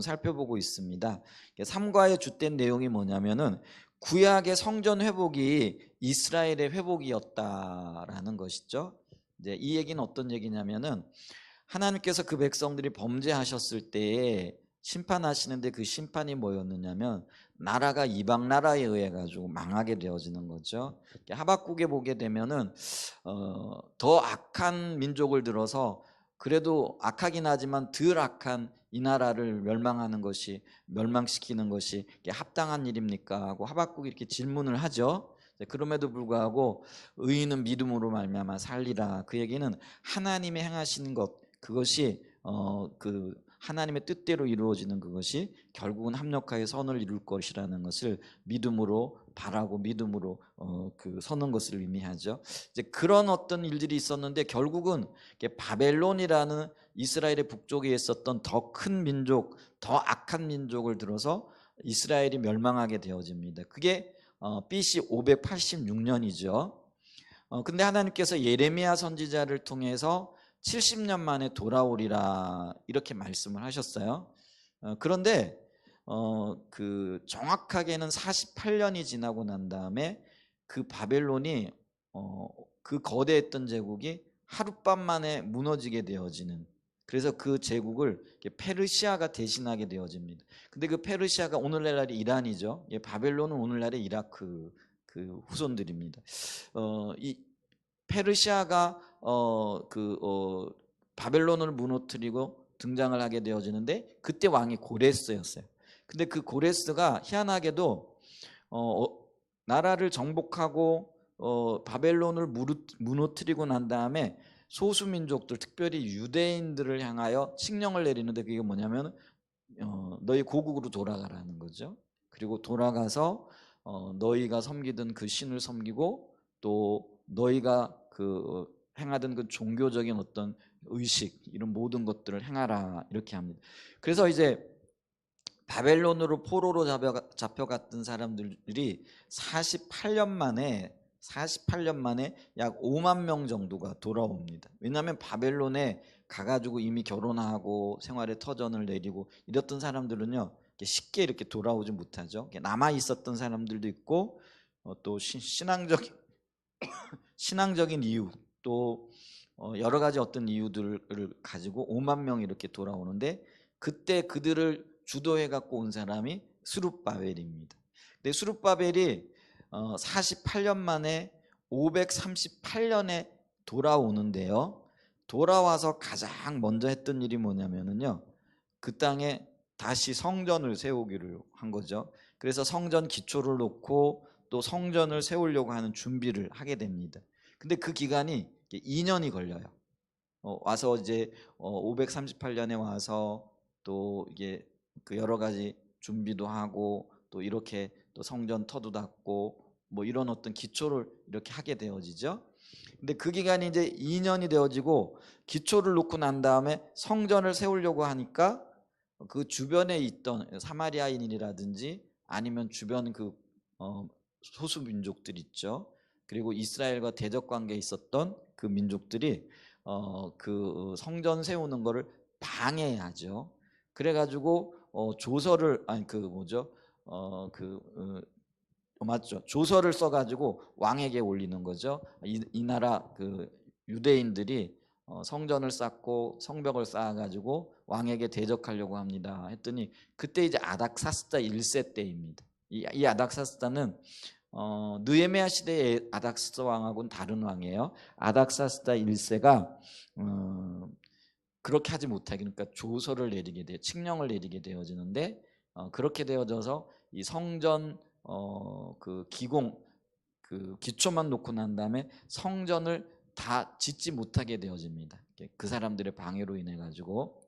살펴보고 있습니다. 삼가의 주된 내용이 뭐냐면은 구약의 성전 회복이 이스라엘의 회복이었다라는 것이죠. 이제 이 얘기는 어떤 얘기냐면은 하나님께서 그 백성들이 범죄하셨을 때에 심판하시는데 그 심판이 뭐였느냐면 나라가 이방 나라에 의해 가지고 망하게 되어지는 거죠. 하박국에 보게 되면은 더 악한 민족을 들어서 그래도 악하긴 하지만 덜 악한 이 나라를 멸망시키는 것이 합당한 일입니까? 하고 하박국이 이렇게 질문을 하죠. 그럼에도 불구하고 의인은 믿음으로 말미암아 살리라. 그 얘기는 하나님의 행하시는 것, 그것이 그 하나님의 뜻대로 이루어지는 그것이 결국은 합력하여 선을 이룰 것이라는 것을 믿음으로 바라고 믿음으로 그 서는 것을 의미하죠. 이제 그런 어떤 일들이 있었는데 결국은 바벨론이라는 이스라엘의 북쪽에 있었던 더 큰 민족, 더 악한 민족을 들어서 이스라엘이 멸망하게 되어집니다. 그게 BC 586년이죠. 근데 하나님께서 예레미야 선지자를 통해서 70년 만에 돌아오리라 이렇게 말씀을 하셨어요. 그런데 그 정확하게는 48년이 지나고 난 다음에 그 바벨론이 그 거대했던 제국이 하룻밤 만에 무너지게 되어지는, 그래서 그 제국을 페르시아가 대신하게 되어집니다. 근데 그 페르시아가 오늘날의 이란이죠. 바벨론은 오늘날의 이라크 그 후손들입니다. 이 페르시아가 바벨론을 무너뜨리고 등장을 하게 되어지는데 그때 왕이 고레스였어요. 근데 그 고레스가 희한하게도 나라를 정복하고 바벨론을 무너뜨리고 난 다음에 소수 민족들, 특별히 유대인들을 향하여 칙령을 내리는데 그게 뭐냐면 너희 고국으로 돌아가라는 거죠. 그리고 돌아가서 너희가 섬기던 그 신을 섬기고 또 너희가 그 행하던 그 종교적인 어떤 의식, 이런 모든 것들을 행하라 이렇게 합니다. 그래서 이제 바벨론으로 포로로 잡혀갔던 사람들이 48년 만에 약 5만 명 정도가 돌아옵니다. 왜냐하면 바벨론에 가가지고 이미 결혼하고 생활의 터전을 내리고 이랬던 사람들은요 쉽게 이렇게 돌아오지 못하죠. 남아 있었던 사람들도 있고 또 신앙적인 이유, 또 여러 가지 어떤 이유들을 가지고 5만 명이 이렇게 돌아오는데 그때 그들을 주도해 갖고 온 사람이 스룹바벨입니다. 근데 스룹바벨이 48년 만에 538년에 돌아오는데요. 돌아와서 가장 먼저 했던 일이 뭐냐면요, 그 땅에 다시 성전을 세우기를 한 거죠. 그래서 성전 기초를 놓고 또 성전을 세우려고 하는 준비를 하게 됩니다. 근데 그 기간이 2년이 걸려요. 와서 이제 538년에 와서 또 이게 그 여러 가지 준비도 하고 또 이렇게 또 성전 터도 닫고 뭐 이런 어떤 기초를 이렇게 하게 되어지죠. 근데 그 기간이 이제 2년이 되어지고 기초를 놓고 난 다음에 성전을 세우려고 하니까 그 주변에 있던 사마리아인이라든지 아니면 주변 그 소수 민족들 있죠. 그리고 이스라엘과 대적 관계에 있었던 그 민족들이 그 성전 세우는 거를 방해하죠. 그래가지고 조서를 아니 그 뭐죠? 맞죠. 조서를 써가지고 왕에게 올리는 거죠. 이 나라 그 유대인들이 성전을 쌓고 성벽을 쌓아가지고 왕에게 대적하려고 합니다. 했더니 그때 이제 아닥사스다 1세 때입니다. 이 아닥사스다는 느헤미야 시대의 아닥사스다 왕하고는 다른 왕이에요. 아닥사스다 1세가 그렇게 하지 못하게, 그러니까 조서를 내리게 돼, 칙령을 내리게 되어지는데 그렇게 되어져서 이 성전 그 기공 그 기초만 놓고 난 다음에 성전을 다 짓지 못하게 되어집니다. 그 사람들의 방해로 인해 가지고.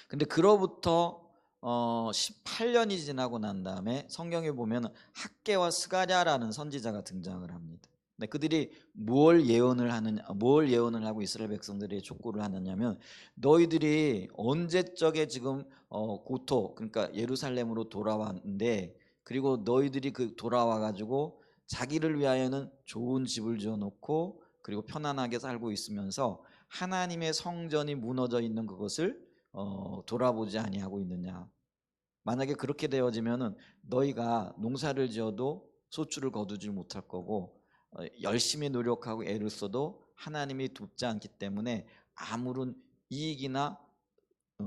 근데 그로부터 18년이 지나고 난 다음에 성경에 보면 학개와 스가랴라는 선지자가 등장을 합니다. 근데 그들이 뭘 예언을 하고 이스라엘 백성들이 촉구를 하느냐면 너희들이 언제적에 지금 고토, 그러니까 예루살렘으로 돌아왔는데, 그리고 너희들이 그 돌아와 가지고 자기를 위하여는 좋은 집을 지어 놓고 그리고 편안하게 살고 있으면서 하나님의 성전이 무너져 있는 그것을 돌아보지 아니하고 있느냐. 만약에 그렇게 되어지면은 너희가 농사를 지어도 소출을 거두지 못할 거고 열심히 노력하고 애를 써도 하나님이 돕지 않기 때문에 아무런 이익이나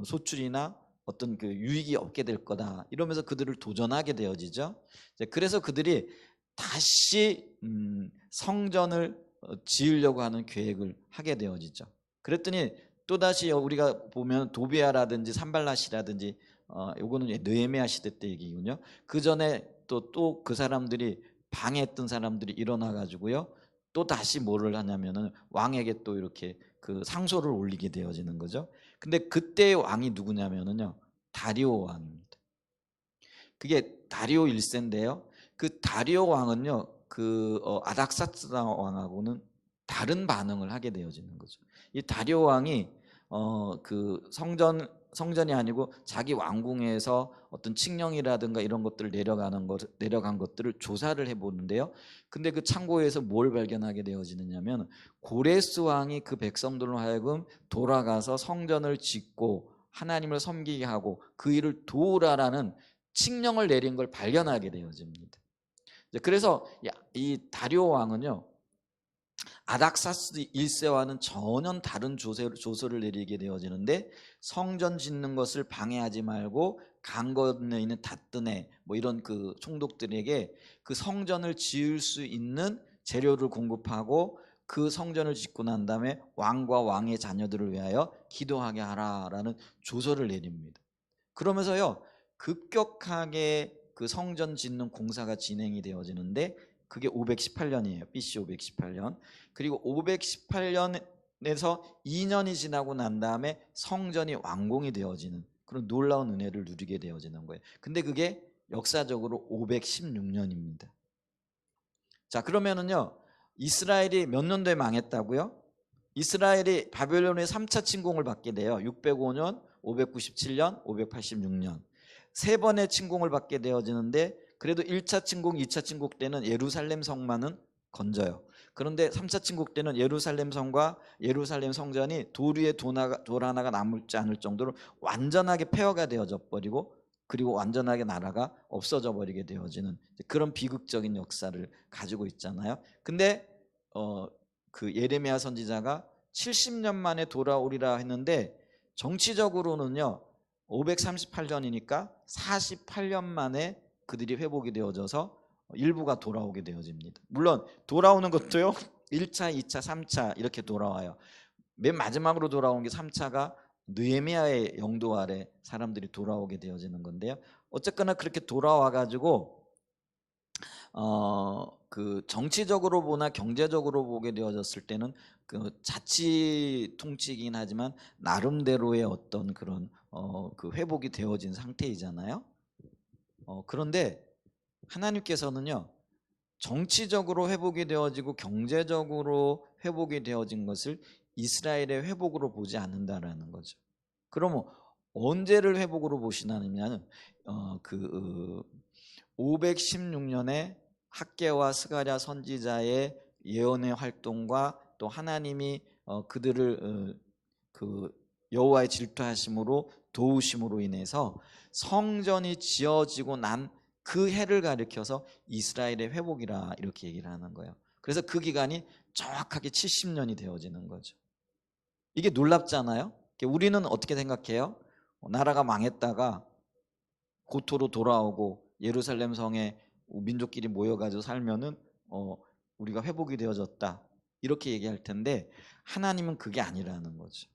소출이나 어떤 그 유익이 없게 될 거다. 이러면서 그들을 도전하게 되어지죠. 그래서 그들이 다시 성전을 지으려고 하는 계획을 하게 되어지죠. 그랬더니 또다시 우리가 보면 도비아라든지 산발랏이라든지 요거는 느헤미야 시대 때 얘기군요. 그 전에 또 그 사람들이 방해했던 사람들이 일어나 가지고요. 또 다시 뭐를 하냐면은 왕에게 또 이렇게 그 상소를 올리게 되어지는 거죠. 근데 그때의 왕이 누구냐면은요. 다리오 왕입니다. 그게 다리오 1세인데요. 그 다리오 왕은요. 그 아닥사스 왕하고는 다른 반응을 하게 되어지는 거죠. 이 다리오 왕이 그 성전이 아니고 자기 왕궁에서 어떤 칙령이라든가 이런 것들을 내려간 것들을 조사를 해보는데요. 근데 그 창고에서 뭘 발견하게 되어지느냐면 고레스 왕이 그 백성들로 하여금 돌아가서 성전을 짓고 하나님을 섬기게 하고 그 일을 도우라라는 칙령을 내린 걸 발견하게 되어집니다. 그래서 이 다리오 왕은요. 아닥사스 1세와는 전혀 다른 조서를 내리게 되어지는데 성전 짓는 것을 방해하지 말고 강 건너에 있는 다뜨네 뭐 이런 그 총독들에게 그 성전을 지을 수 있는 재료를 공급하고 그 성전을 짓고 난 다음에 왕과 왕의 자녀들을 위하여 기도하게 하라라는 조서를 내립니다. 그러면서요 급격하게 그 성전 짓는 공사가 진행이 되어지는데 그게 518년이에요. BC 518년. 그리고 518년에서 2년이 지나고 난 다음에 성전이 완공이 되어지는 그런 놀라운 은혜를 누리게 되어지는 거예요. 근데 그게 역사적으로 516년입니다. 자, 그러면은요. 이스라엘이 몇 년도에 망했다고요? 이스라엘이 바벨론의 3차 침공을 받게 돼요. 605년, 597년, 586년. 세 번의 침공을 받게 되어지는데 그래도 1차 침공, 2차 침공 때는 예루살렘 성만은 건져요. 그런데 3차 침공 때는 예루살렘 성과 예루살렘 성전이 돌 위에 돌 하나가 남지 않을 정도로 완전하게 폐허가 되어져 버리고 그리고 완전하게 나라가 없어져 버리게 되어지는 그런 비극적인 역사를 가지고 있잖아요. 근데 그 예레미야 선지자가 70년 만에 돌아오리라 했는데 정치적으로는요 538년이니까 48년 만에 그들이 회복이 되어져서 일부가 돌아오게 되어집니다. 물론 돌아오는 것도요 1차, 2차, 3차 이렇게 돌아와요. 맨 마지막으로 돌아온 게 3차가 느헤미야의 영도 아래 사람들이 돌아오게 되어지는 건데요. 어쨌거나 그렇게 돌아와 가지고 그 정치적으로 보나 경제적으로 보게 되어졌을 때는 그 자치 통치이긴 하지만 나름대로의 어떤 그런 그 회복이 되어진 상태이잖아요. 그런데 하나님께서는요 정치적으로 회복이 되어지고 경제적으로 회복이 되어진 것을 이스라엘의 회복으로 보지 않는다라는 거죠. 그러면 언제를 회복으로 보시냐면 516년에 학개와 스가랴 선지자의 예언의 활동과 또 하나님이 그들을 그 여호와의 질투하심으로 도우심으로 인해서 성전이 지어지고 난 그 해를 가리켜서 이스라엘의 회복이라 이렇게 얘기를 하는 거예요. 그래서 그 기간이 정확하게 70년이 되어지는 거죠. 이게 놀랍잖아요. 우리는 어떻게 생각해요? 나라가 망했다가 고토로 돌아오고 예루살렘 성에 민족끼리 모여가지고 살면은 우리가 회복이 되어졌다 이렇게 얘기할 텐데 하나님은 그게 아니라는 거죠.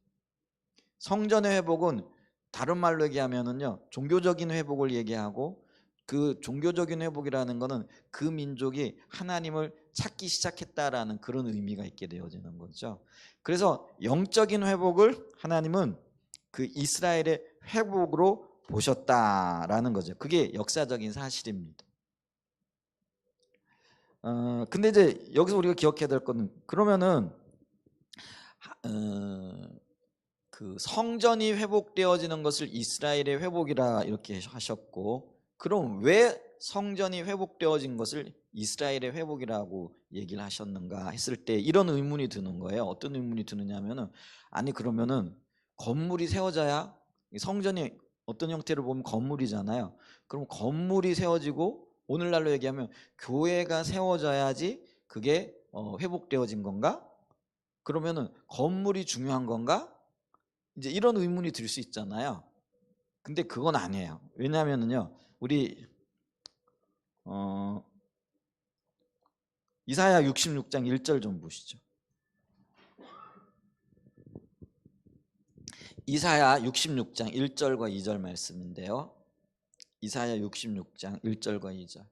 성전의 회복은 다른 말로 얘기하면은요 종교적인 회복을 얘기하고 그 종교적인 회복이라는 거는 그 민족이 하나님을 찾기 시작했다라는 그런 의미가 있게 되어지는 거죠. 그래서 영적인 회복을 하나님은 그 이스라엘의 회복으로 보셨다라는 거죠. 그게 역사적인 사실입니다. 근데 이제 여기서 우리가 기억해야 될 거는 그러면은 그 성전이 회복되어지는 것을 이스라엘의 회복이라 이렇게 하셨고 그럼 왜 성전이 회복되어진 것을 이스라엘의 회복이라고 얘기를 하셨는가 했을 때 이런 의문이 드는 거예요. 어떤 의문이 드느냐면은 아니 그러면은 건물이 세워져야 이 성전이 어떤 형태를 보면 건물이잖아요. 그럼 건물이 세워지고 오늘날로 얘기하면 교회가 세워져야지 그게 회복되어진 건가? 그러면은 건물이 중요한 건가? 이제 이런 의문이 들 수 있잖아요. 근데 그건 아니에요. 왜냐하면은요, 우리 이사야 66장 1절 좀 보시죠. 이사야 66장 1절과 2절 말씀인데요. 이사야 66장 1절과 2절.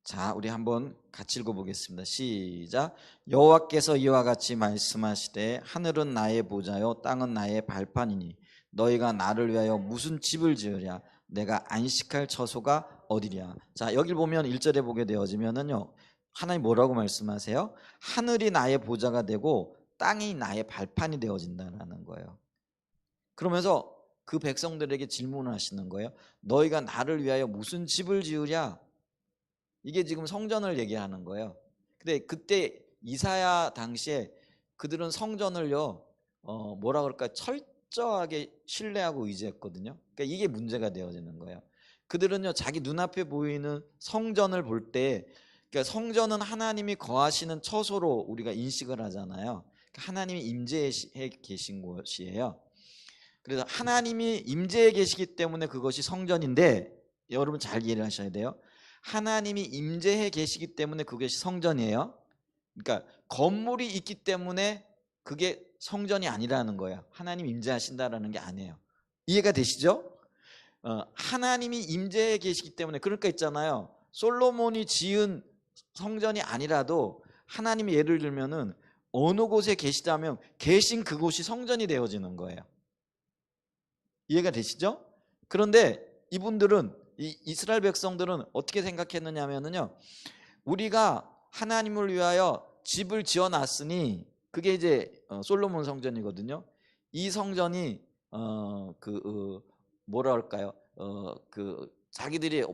자, 우리 한번 같이 읽어보겠습니다. 시작. 여호와께서 이와 같이 말씀하시되 하늘은 나의 보좌요 땅은 나의 발판이니 너희가 나를 위하여 무슨 집을 지으랴 내가 안식할 처소가 어디랴. 자, 여기 보면 1절에 보게 되어지면은요, 하나님 뭐라고 말씀하세요? 하늘이 나의 보좌가 되고 땅이 나의 발판이 되어진다는 거예요. 그러면서 그 백성들에게 질문을 하시는 거예요. 너희가 나를 위하여 무슨 집을 지으랴? 이게 지금 성전을 얘기하는 거예요. 근데 그때 이사야 당시에 그들은 성전을요, 뭐라 그럴까, 철저하게 신뢰하고 의지했거든요. 그러니까 이게 문제가 되어지는 거예요. 그들은요, 자기 눈앞에 보이는 성전을 볼 때, 그러니까 성전은 하나님이 거하시는 처소로 우리가 인식을 하잖아요. 그러니까 하나님이 임재해 계신 곳이에요. 그래서 하나님이 임재해 계시기 때문에 그것이 성전인데, 여러분 잘 이해를 하셔야 돼요. 하나님이 임재해 계시기 때문에 그것이 성전이에요. 그러니까 건물이 있기 때문에 그게 성전이 아니라는 거예요. 하나님 임재하신다라는 게 아니에요. 이해가 되시죠? 하나님이 임재해 계시기 때문에, 그러니까 있잖아요, 솔로몬이 지은 성전이 아니라도 하나님이 예를 들면은 어느 곳에 계시다면 계신 그곳이 성전이 되어지는 거예요. 이해가 되시죠? 그런데 이분들은, 이 이스라엘 백성들은 어떻게 생각했느냐면요, 우리가 하나님을 위하여 집을 지어놨으니 그게 이제 솔로몬 성전이거든요. 이 성전이 뭐라 할까요? 그 자기들이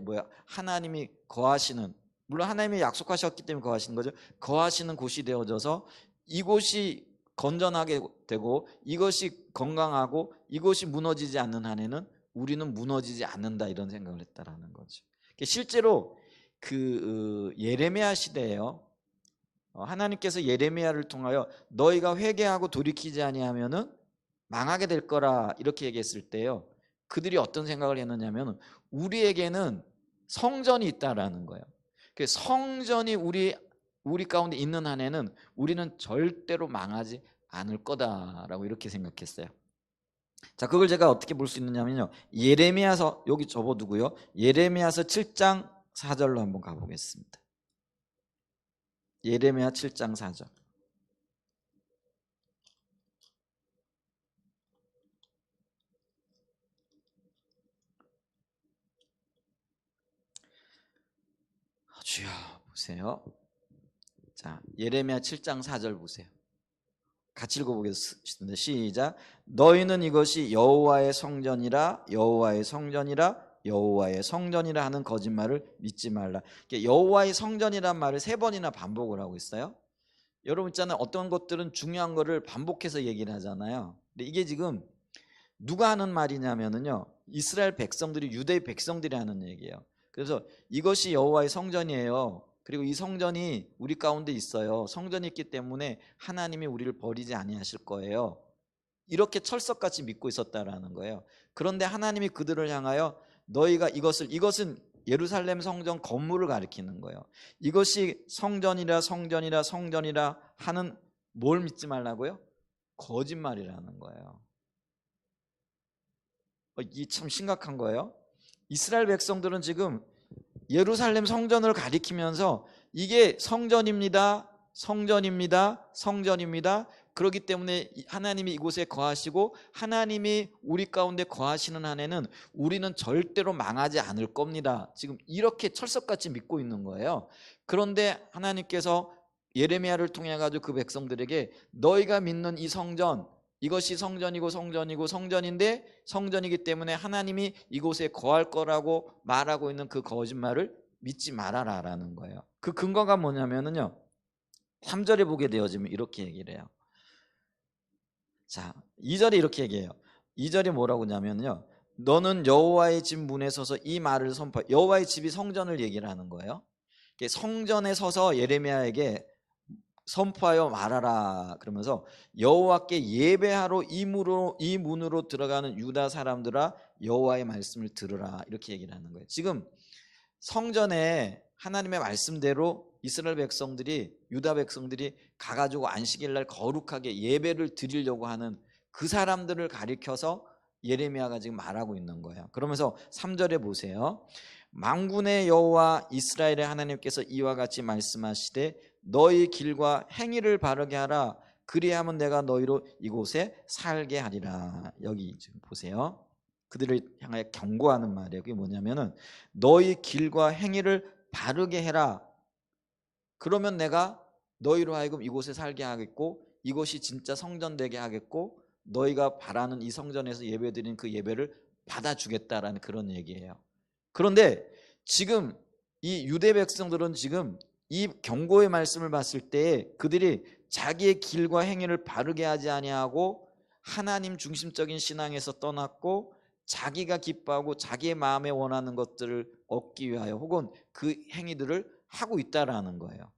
하나님이 거하시는, 물론 하나님이 약속하셨기 때문에 거하시는 거죠. 거하시는 곳이 되어져서 이곳이 건전하게 되고 이것이 건강하고 이것이 무너지지 않는 한에는 우리는 무너지지 않는다, 이런 생각을 했다라는 거죠. 실제로 그 예레미야 시대에요, 하나님께서 예레미야를 통하여 너희가 회개하고 돌이키지 아니하면은 망하게 될 거라 이렇게 얘기했을 때요, 그들이 어떤 생각을 했느냐면 우리에게는 성전이 있다라는 거예요. 그 성전이 우리 가운데 있는 한에는 우리는 절대로 망하지 않을 거다라고 이렇게 생각했어요. 자, 그걸 제가 어떻게 볼 수 있느냐면요, 예레미야서, 여기 접어두고요, 예레미야서 7장 4절로 한번 가보겠습니다. 예레미야 7장 4절. 주여 보세요. 자, 예레미야 7장 4절 보세요. 같이 읽어보겠습니다. 시작. 너희는 이것이 여호와의 성전이라 여호와의 성전이라 여호와의 성전이라 하는 거짓말을 믿지 말라. 여호와의 성전이란 말을 3번이나 반복을 하고 있어요. 여러분 있잖아요, 어떤 것들은 중요한 거를 반복해서 얘기를 하잖아요. 근데 이게 지금 누가 하는 말이냐면요, 이스라엘 백성들이, 유대 백성들이 하는 얘기예요. 그래서 이것이 여호와의 성전이에요. 그리고 이 성전이 우리 가운데 있어요. 성전이 있기 때문에 하나님이 우리를 버리지 아니하실 거예요. 이렇게 철석같이 믿고 있었다라는 거예요. 그런데 하나님이 그들을 향하여 너희가 이것은 예루살렘 성전 건물을 가리키는 거예요. 이것이 성전이라 성전이라 성전이라 하는, 뭘 믿지 말라고요? 거짓말이라는 거예요. 이게 참 심각한 거예요. 이스라엘 백성들은 지금 예루살렘 성전을 가리키면서 이게 성전입니다, 성전입니다, 성전입니다. 그렇기 때문에 하나님이 이곳에 거하시고 하나님이 우리 가운데 거하시는 한에는 우리는 절대로 망하지 않을 겁니다, 지금 이렇게 철석같이 믿고 있는 거예요. 그런데 하나님께서 예레미야를 통해 가지고 그 백성들에게 너희가 믿는 이 성전, 이것이 성전이고 성전이고 성전인데 성전이기 때문에 하나님이 이곳에 거할 거라고 말하고 있는 그 거짓말을 믿지 말아라라는 거예요. 그 근거가 뭐냐면요, 3절에 보게 되어지면 이렇게 얘기를 해요. 자, 2절에 이렇게 얘기해요. 2절이 뭐라고 하냐면요, 너는 여호와의 집 문에 서서 이 말을 선포. 여호와의 집이 성전을 얘기를 하는 거예요. 성전에 서서 예레미야에게 선포하여 말하라 그러면서, 여호와께 예배하러 이 문으로 들어가는 유다 사람들아 여호와의 말씀을 들으라, 이렇게 얘기를 하는 거예요. 지금 성전에 하나님의 말씀대로 이스라엘 백성들이, 유다 백성들이 가가지고 안식일 날 거룩하게 예배를 드리려고 하는 그 사람들을 가리켜서 예레미야가 지금 말하고 있는 거예요. 그러면서 3절에 보세요. 만군의 여호와 이스라엘의 하나님께서 이와 같이 말씀하시되 너희 길과 행위를 바르게 하라. 그리하면 내가 너희로 이곳에 살게 하리라. 여기 지금 보세요. 그들을 향하여 경고하는 말이에요. 그게 뭐냐면은 너희 길과 행위를 바르게 해라. 그러면 내가 너희로 하여금 이곳에 살게 하겠고 이곳이 진짜 성전 되게 하겠고 너희가 바라는 이 성전에서 예배드리는 그 예배를 받아주겠다라는 그런 얘기예요. 그런데 지금 이 유대 백성들은 지금 이 경고의 말씀을 봤을 때 그들이 자기의 길과 행위를 바르게 하지 아니하고 하나님 중심적인 신앙에서 떠났고 자기가 기뻐하고 자기의 마음에 원하는 것들을 얻기 위하여 혹은 그 행위들을 하고 있다라는 거예요.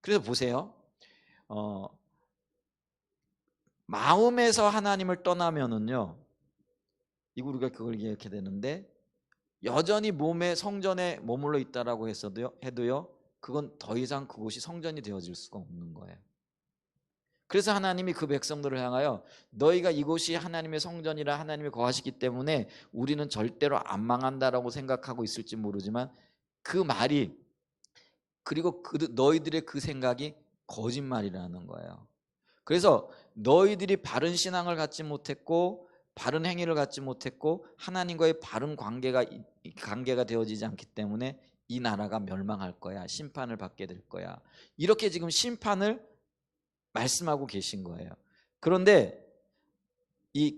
그래서 보세요. 마음에서 하나님을 떠나면은요, 이거 우리가 그걸 이해하게 되는데, 여전히 몸에 성전에 머물러 있다라고 해도요, 그건 더 이상 그곳이 성전이 되어질 수가 없는 거예요. 그래서 하나님이 그 백성들을 향하여 너희가 이곳이 하나님의 성전이라 하나님이 거하시기 때문에 우리는 절대로 안 망한다라고 생각하고 있을지 모르지만 그 말이, 그리고 너희들의 그 생각이 거짓말이라는 거예요. 그래서 너희들이 바른 신앙을 갖지 못했고 바른 행위를 갖지 못했고 하나님과의 바른 관계가 되어지지 않기 때문에 이 나라가 멸망할 거야, 심판을 받게 될 거야, 이렇게 지금 심판을 말씀하고 계신 거예요. 그런데 이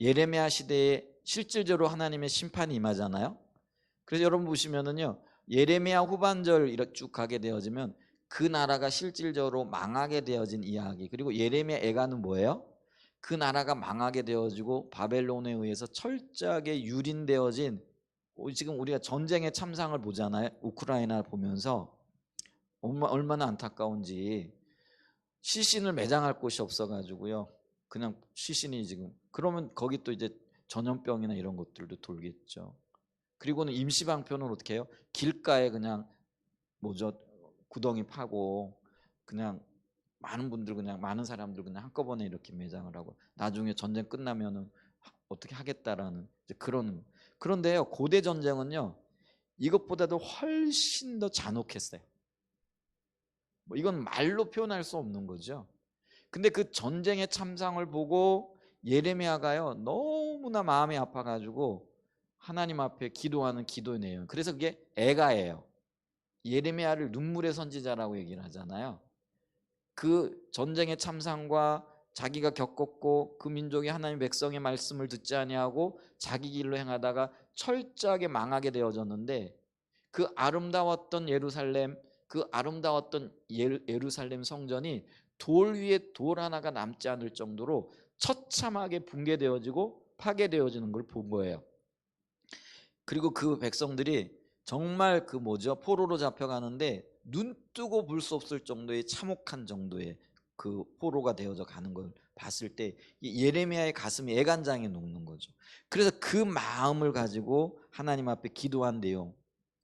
예레미야 시대에 실질적으로 하나님의 심판이 임하잖아요. 그래서 여러분 보시면은요, 예레미야 후반절 이렇게 쭉 가게 되어지면 그 나라가 실질적으로 망하게 되어진 이야기, 그리고 예레미야 애가는 뭐예요? 그 나라가 망하게 되어지고 바벨론에 의해서 철저하게 유린되어진, 지금 우리가 전쟁의 참상을 보잖아요. 우크라이나 보면서 얼마나 안타까운지. 시신을 매장할 곳이 없어가지고요, 그냥 시신이 지금, 그러면 거기 또 이제 전염병이나 이런 것들도 돌겠죠. 그리고는 임시방편은 어떻게 해요? 길가에 그냥 구덩이 파고 그냥 많은 사람들 그냥 한꺼번에 이렇게 매장을 하고 나중에 전쟁 끝나면은 어떻게 하겠다라는 그런. 그런데요, 고대 전쟁은요 이것보다도 훨씬 더 잔혹했어요. 이건 말로 표현할 수 없는 거죠. 근데 그 전쟁의 참상을 보고 예레미야가요 너무나 마음이 아파가지고 하나님 앞에 기도하는 기도의 내용. 그래서 그게 애가예요. 예레미야를 눈물의 선지자라고 얘기를 하잖아요. 그 전쟁의 참상과 자기가 겪었고 그 민족이 하나님 백성의 말씀을 듣지 아니하고 자기 길로 행하다가 철저하게 망하게 되어졌는데, 그 아름다웠던 예루살렘, 그 아름다웠던 예루살렘 성전이 돌 위에 돌 하나가 남지 않을 정도로 처참하게 붕괴되어지고 파괴되어지는 걸 본 거예요. 그리고 그 백성들이 정말 포로로 잡혀가는데 눈 뜨고 볼 수 없을 정도의 참혹한 정도의 그 포로가 되어져 가는 걸 봤을 때 예레미야의 가슴이 애간장에 녹는 거죠. 그래서 그 마음을 가지고 하나님 앞에 기도한 내용,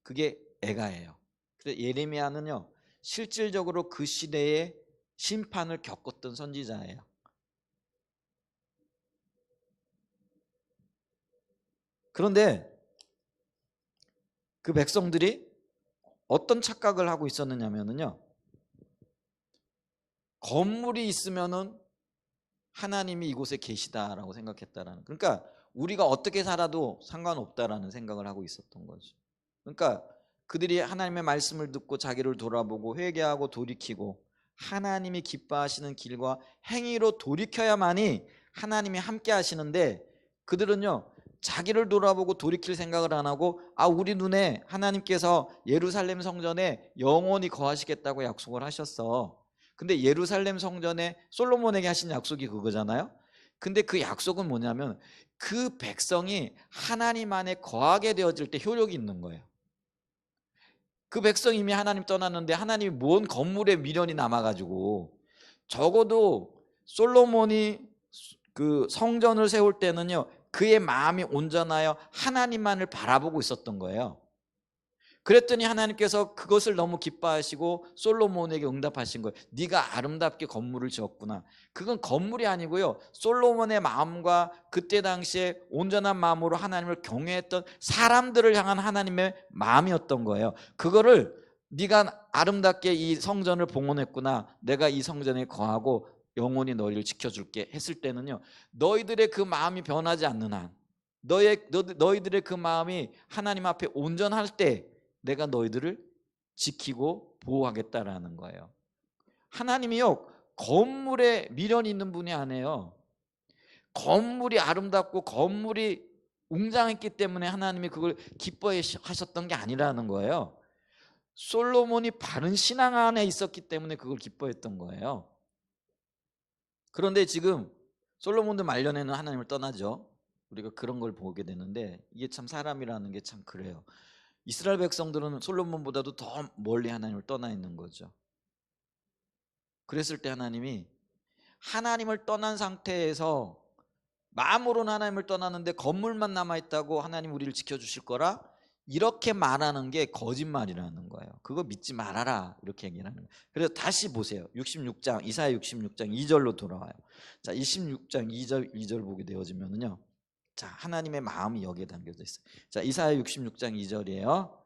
그게 애가예요. 그래서 예레미야는요 실질적으로 그 시대의 심판을 겪었던 선지자예요. 그런데 그 백성들이 어떤 착각을 하고 있었느냐면요, 건물이 있으면은 하나님이 이곳에 계시다라고 생각했다라는. 그러니까 우리가 어떻게 살아도 상관없다라는 생각을 하고 있었던 거죠. 그러니까 그들이 하나님의 말씀을 듣고 자기를 돌아보고 회개하고 돌이키고 하나님이 기뻐하시는 길과 행위로 돌이켜야만이 하나님이 함께 하시는데, 그들은요 자기를 돌아보고 돌이킬 생각을 안 하고 우리 눈에 하나님께서 예루살렘 성전에 영원히 거하시겠다고 약속을 하셨어. 근데 예루살렘 성전에 솔로몬에게 하신 약속이 그거잖아요. 근데 그 약속은 뭐냐면 그 백성이 하나님 안에 거하게 되어질 때 효력이 있는 거예요. 그 백성이 이미 하나님 떠났는데 하나님이 뭔 건물에 미련이 남아가지고 적어도 솔로몬이 그 성전을 세울 때는요 그의 마음이 온전하여 하나님만을 바라보고 있었던 거예요. 그랬더니 하나님께서 그것을 너무 기뻐하시고 솔로몬에게 응답하신 거예요. 네가 아름답게 건물을 지었구나. 그건 건물이 아니고요 솔로몬의 마음과 그때 당시에 온전한 마음으로 하나님을 경외했던 사람들을 향한 하나님의 마음이었던 거예요. 그거를 네가 아름답게 이 성전을 봉헌했구나, 내가 이 성전에 거하고 영원히 너희를 지켜줄게 했을 때는요 너희들의 그 마음이 변하지 않는 한, 너희들의 그 마음이 하나님 앞에 온전할 때 내가 너희들을 지키고 보호하겠다라는 거예요. 하나님이요 건물에 미련이 있는 분이 아니에요. 건물이 아름답고 건물이 웅장했기 때문에 하나님이 그걸 기뻐하셨던 게 아니라는 거예요. 솔로몬이 바른 신앙 안에 있었기 때문에 그걸 기뻐했던 거예요. 그런데 지금 솔로몬도 말년에는 하나님을 떠나죠. 우리가 그런 걸 보게 되는데 이게 참 사람이라는 게 참 그래요. 이스라엘 백성들은 솔로몬보다도 더 멀리 하나님을 떠나 있는 거죠. 그랬을 때 하나님이 하나님을 떠난 상태에서 마음으로는 하나님을 떠나는데 건물만 남아있다고 하나님 우리를 지켜주실 거라 이렇게 말하는 게 거짓말이라는 거예요. 그거 믿지 말아라 이렇게 얘기하는 거예요. 그래서 다시 보세요. 66장 이사야 66장 2절로 돌아와요. 자 26장 2절 보게 되어지면은요 자 하나님의 마음이 여기에 담겨져 있어요. 자 이사야 66장 2절이에요.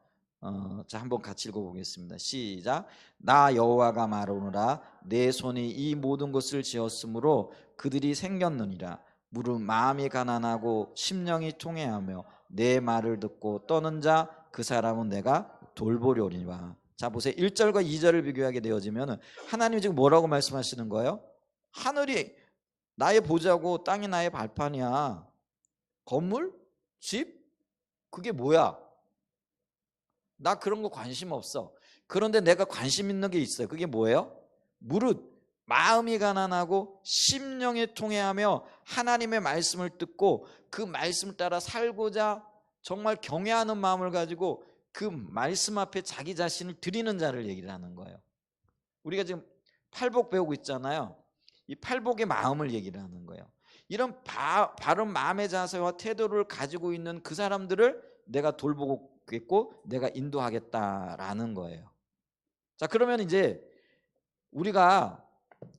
자 한번 같이 읽어보겠습니다. 시작. 나 여호와가 말하노라 내 손이 이 모든 것을 지었으므로 그들이 생겼느니라. 무릇 마음이 가난하고 심령이 통회하며 내 말을 듣고 떠는 자 그 사람은 내가 돌보려니와. 자 보세요. 1절과 2절을 비교하게 되어지면 하나님이 지금 뭐라고 말씀하시는 거예요? 하늘이 나의 보좌고 땅이 나의 발판이야. 건물? 집? 그게 뭐야? 나 그런 거 관심 없어. 그런데 내가 관심 있는 게 있어요. 그게 뭐예요? 무릇 마음이 가난하고 심령이 통회하며 하나님의 말씀을 듣고 그 말씀을 따라 살고자 정말 경외하는 마음을 가지고 그 말씀 앞에 자기 자신을 드리는 자를 얘기를 하는 거예요. 우리가 지금 팔복 배우고 있잖아요. 이 팔복의 마음을 얘기를 하는 거예요. 이런 바른 마음의 자세와 태도를 가지고 있는 그 사람들을 내가 돌보겠고 내가 인도하겠다라는 거예요. 자 그러면 이제 우리가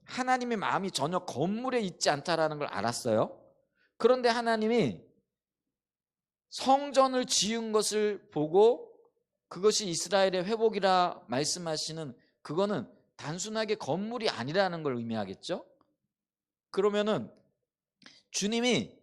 하나님의 마음이 전혀 건물에 있지 않다라는 걸 알았어요. 그런데 하나님이 성전을 지은 것을 보고 그것이 이스라엘의 회복이라 말씀하시는 그거는 단순하게 건물이 아니라는 걸 의미하겠죠. 그러면은 주님이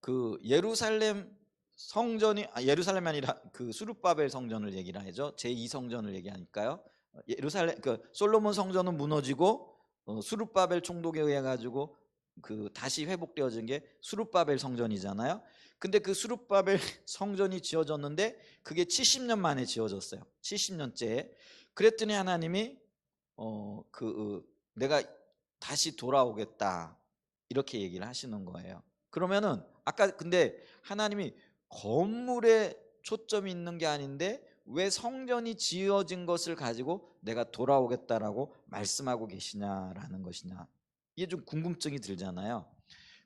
그 예루살렘 성전이 예루살렘이 아니라 그 수룹바벨 성전을 얘기를 하죠. 제2성전을 얘기하니까요. 예루살렘 그 솔로몬 성전은 무너지고 수룹바벨 총독에 의해 가지고 그 다시 회복되어진 게 수룹바벨 성전이잖아요. 근데 그 수룹바벨 성전이 지어졌는데 그게 70년 만에 지어졌어요. 70년째. 그랬더니 하나님이 내가 다시 돌아오겠다 이렇게 얘기를 하시는 거예요. 그러면은 아까 근데 하나님이 건물에 초점이 있는 게 아닌데 왜 성전이 지어진 것을 가지고 내가 돌아오겠다라고 말씀하고 계시냐라는 것이냐, 이게 좀 궁금증이 들잖아요.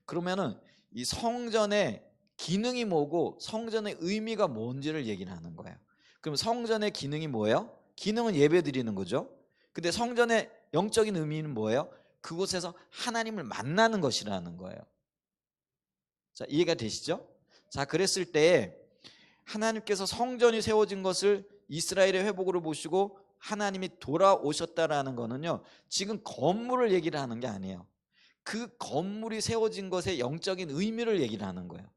그러면은 이 성전의 기능이 뭐고 성전의 의미가 뭔지를 얘기를 하는 거예요. 그럼 성전의 기능이 뭐예요? 기능은 예배 드리는 거죠. 근데 성전의 영적인 의미는 뭐예요? 그곳에서 하나님을 만나는 것이라는 거예요. 자, 이해가 되시죠? 자, 그랬을 때 하나님께서 성전이 세워진 것을 이스라엘의 회복으로 보시고 하나님이 돌아오셨다라는 거는요 지금 건물을 얘기를 하는 게 아니에요. 그 건물이 세워진 것의 영적인 의미를 얘기를 하는 거예요.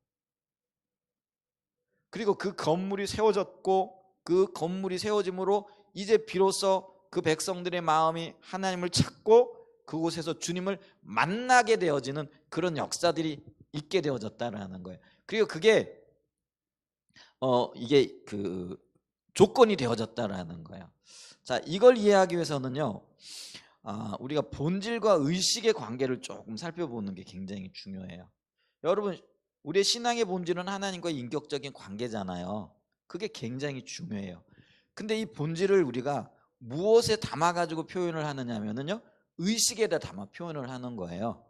그리고 그 건물이 세워졌고 그 건물이 세워짐으로 이제 비로소 그 백성들의 마음이 하나님을 찾고 그곳에서 주님을 만나게 되어지는 그런 역사들이 있게 되어졌다라는 거예요. 그리고 그게 이게 그 조건이 되어졌다라는 거예요. 자, 이걸 이해하기 위해서는요 우리가 본질과 의식의 관계를 조금 살펴보는 게 굉장히 중요해요. 여러분, 우리의 신앙의 본질은 하나님과의 인격적인 관계잖아요. 그게 굉장히 중요해요. 근데 이 본질을 우리가 무엇에 담아가지고 표현을 하느냐면요, 의식에다 담아 표현을 하는 거예요.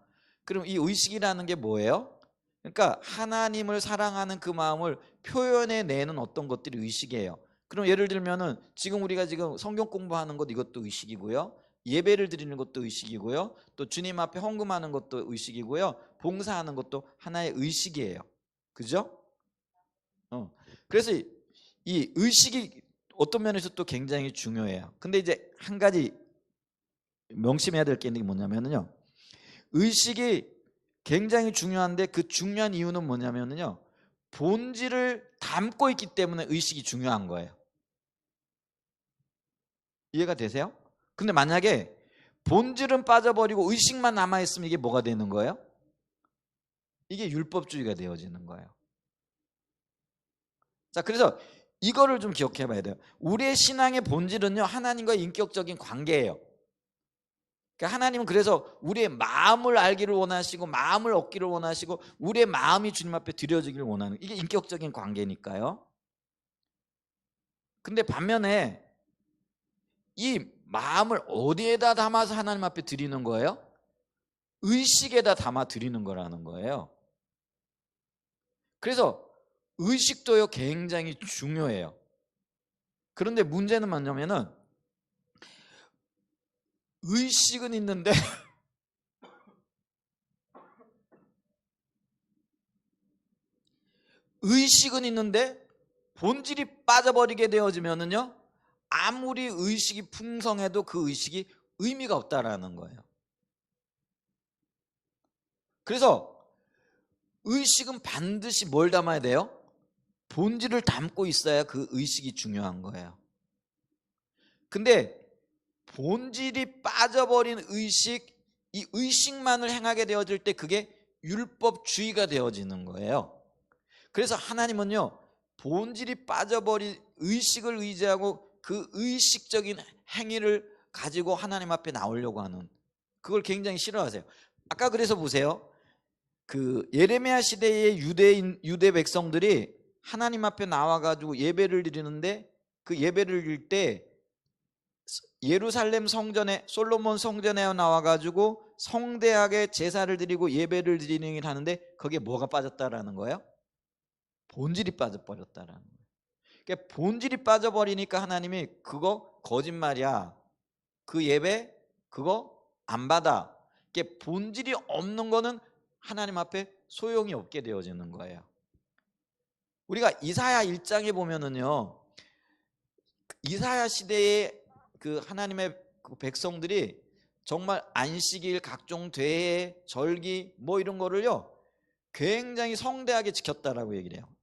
그럼 이 의식이라는 게 뭐예요? 그러니까 하나님을 사랑하는 그 마음을 표현해내는 어떤 것들이 의식이에요. 그럼 예를 들면은 지금 우리가 지금 성경 공부하는 것, 이것도 의식이고요, 예배를 드리는 것도 의식이고요, 또 주님 앞에 헌금하는 것도 의식이고요, 봉사하는 것도 하나의 의식이에요. 그죠? 그래서 이 의식이 어떤 면에서 또 굉장히 중요해요. 근데 이제 한 가지 명심해야 될 게 있는 게 뭐냐면요, 의식이 굉장히 중요한데 그 중요한 이유는 뭐냐면요, 본질을 담고 있기 때문에 의식이 중요한 거예요. 이해가 되세요? 근데 만약에 본질은 빠져버리고 의식만 남아있으면 이게 뭐가 되는 거예요? 이게 율법주의가 되어지는 거예요. 자, 그래서 이거를 좀 기억해 봐야 돼요. 우리의 신앙의 본질은요, 하나님과의 인격적인 관계예요. 그러니까 하나님은 그래서 우리의 마음을 알기를 원하시고 마음을 얻기를 원하시고 우리의 마음이 주님 앞에 드려지기를 원하는, 이게 인격적인 관계니까요. 근데 반면에 이 마음을 어디에다 담아서 하나님 앞에 드리는 거예요? 의식에다 담아 드리는 거라는 거예요. 그래서 의식도요, 굉장히 중요해요. 그런데 문제는 뭐냐면은 의식은 있는데 의식은 있는데 본질이 빠져버리게 되어지면은요, 아무리 의식이 풍성해도 그 의식이 의미가 없다라는 거예요. 그래서 의식은 반드시 뭘 담아야 돼요? 본질을 담고 있어야 그 의식이 중요한 거예요. 근데 본질이 빠져버린 의식, 이 의식만을 행하게 되어질 때 그게 율법주의가 되어지는 거예요. 그래서 하나님은요, 본질이 빠져버린 의식을 의지하고 그 의식적인 행위를 가지고 하나님 앞에 나오려고 하는, 그걸 굉장히 싫어하세요. 아까 그래서 보세요, 그 예레미야 시대의 유대 백성들이 하나님 앞에 나와가지고 예배를 드리는데, 그 예배를 드릴 때 예루살렘 성전에, 솔로몬 성전에 나와가지고 성대하게 제사를 드리고 예배를 드리는 일 하는데 거기에 뭐가 빠졌다라는 거예요? 본질이 빠져버렸다라는 거예요. 그러니까 본질이 빠져버리니까 하나님이 그거 거짓말이야, 그 예배 그거 안 받아. 이게 본질이 없는 거는 하나님 앞에 소용이 없게 되어지는 거예요. 우리가 이사야 1장에 보면은요, 이사야 시대에 그 하나님의 그 백성들이 정말 안식일, 각종 대회, 절기 뭐 이런 거를요 굉장히 성대하게 지켰다라고 얘기를 해요.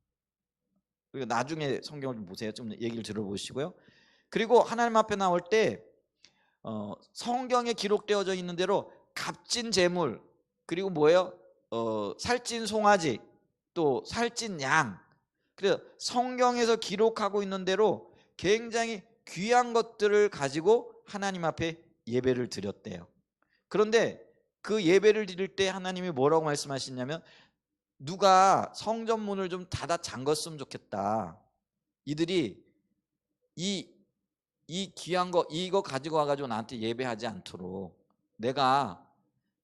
그리고 나중에 성경을 좀 보세요. 좀 얘기를 들어보시고요. 그리고 하나님 앞에 나올 때 성경에 기록되어져 있는 대로 값진 재물, 그리고 뭐예요? 살찐 송아지, 또 살찐 양. 그래서 성경에서 기록하고 있는 대로 굉장히 귀한 것들을 가지고 하나님 앞에 예배를 드렸대요. 그런데 그 예배를 드릴 때 하나님이 뭐라고 말씀하시냐면, 누가 성전 문을 좀 닫아 잠갔으면 좋겠다. 이들이 이 귀한 거, 이거 가지고 와가지고 나한테 예배하지 않도록 내가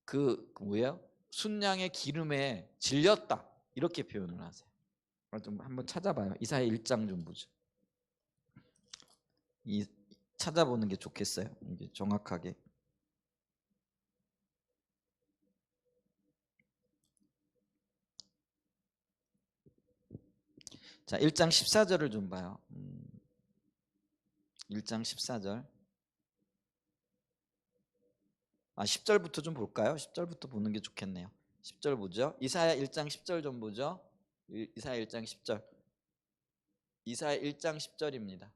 그 뭐예요? 순양의 기름에 질렸다, 이렇게 표현을 하세요. 좀 한번 찾아봐요. 이사야 1장 좀 보죠. 찾아보는 게 좋겠어요. 이게 정확하게. 자, 1장 14절을 좀 봐요. 1장 14절. 10절부터 좀 볼까요? 10절부터 보는 게 좋겠네요. 10절 보죠. 이사야 1장 10절 좀 보죠. 이사야 1장 10절. 이사야 1장 10절입니다.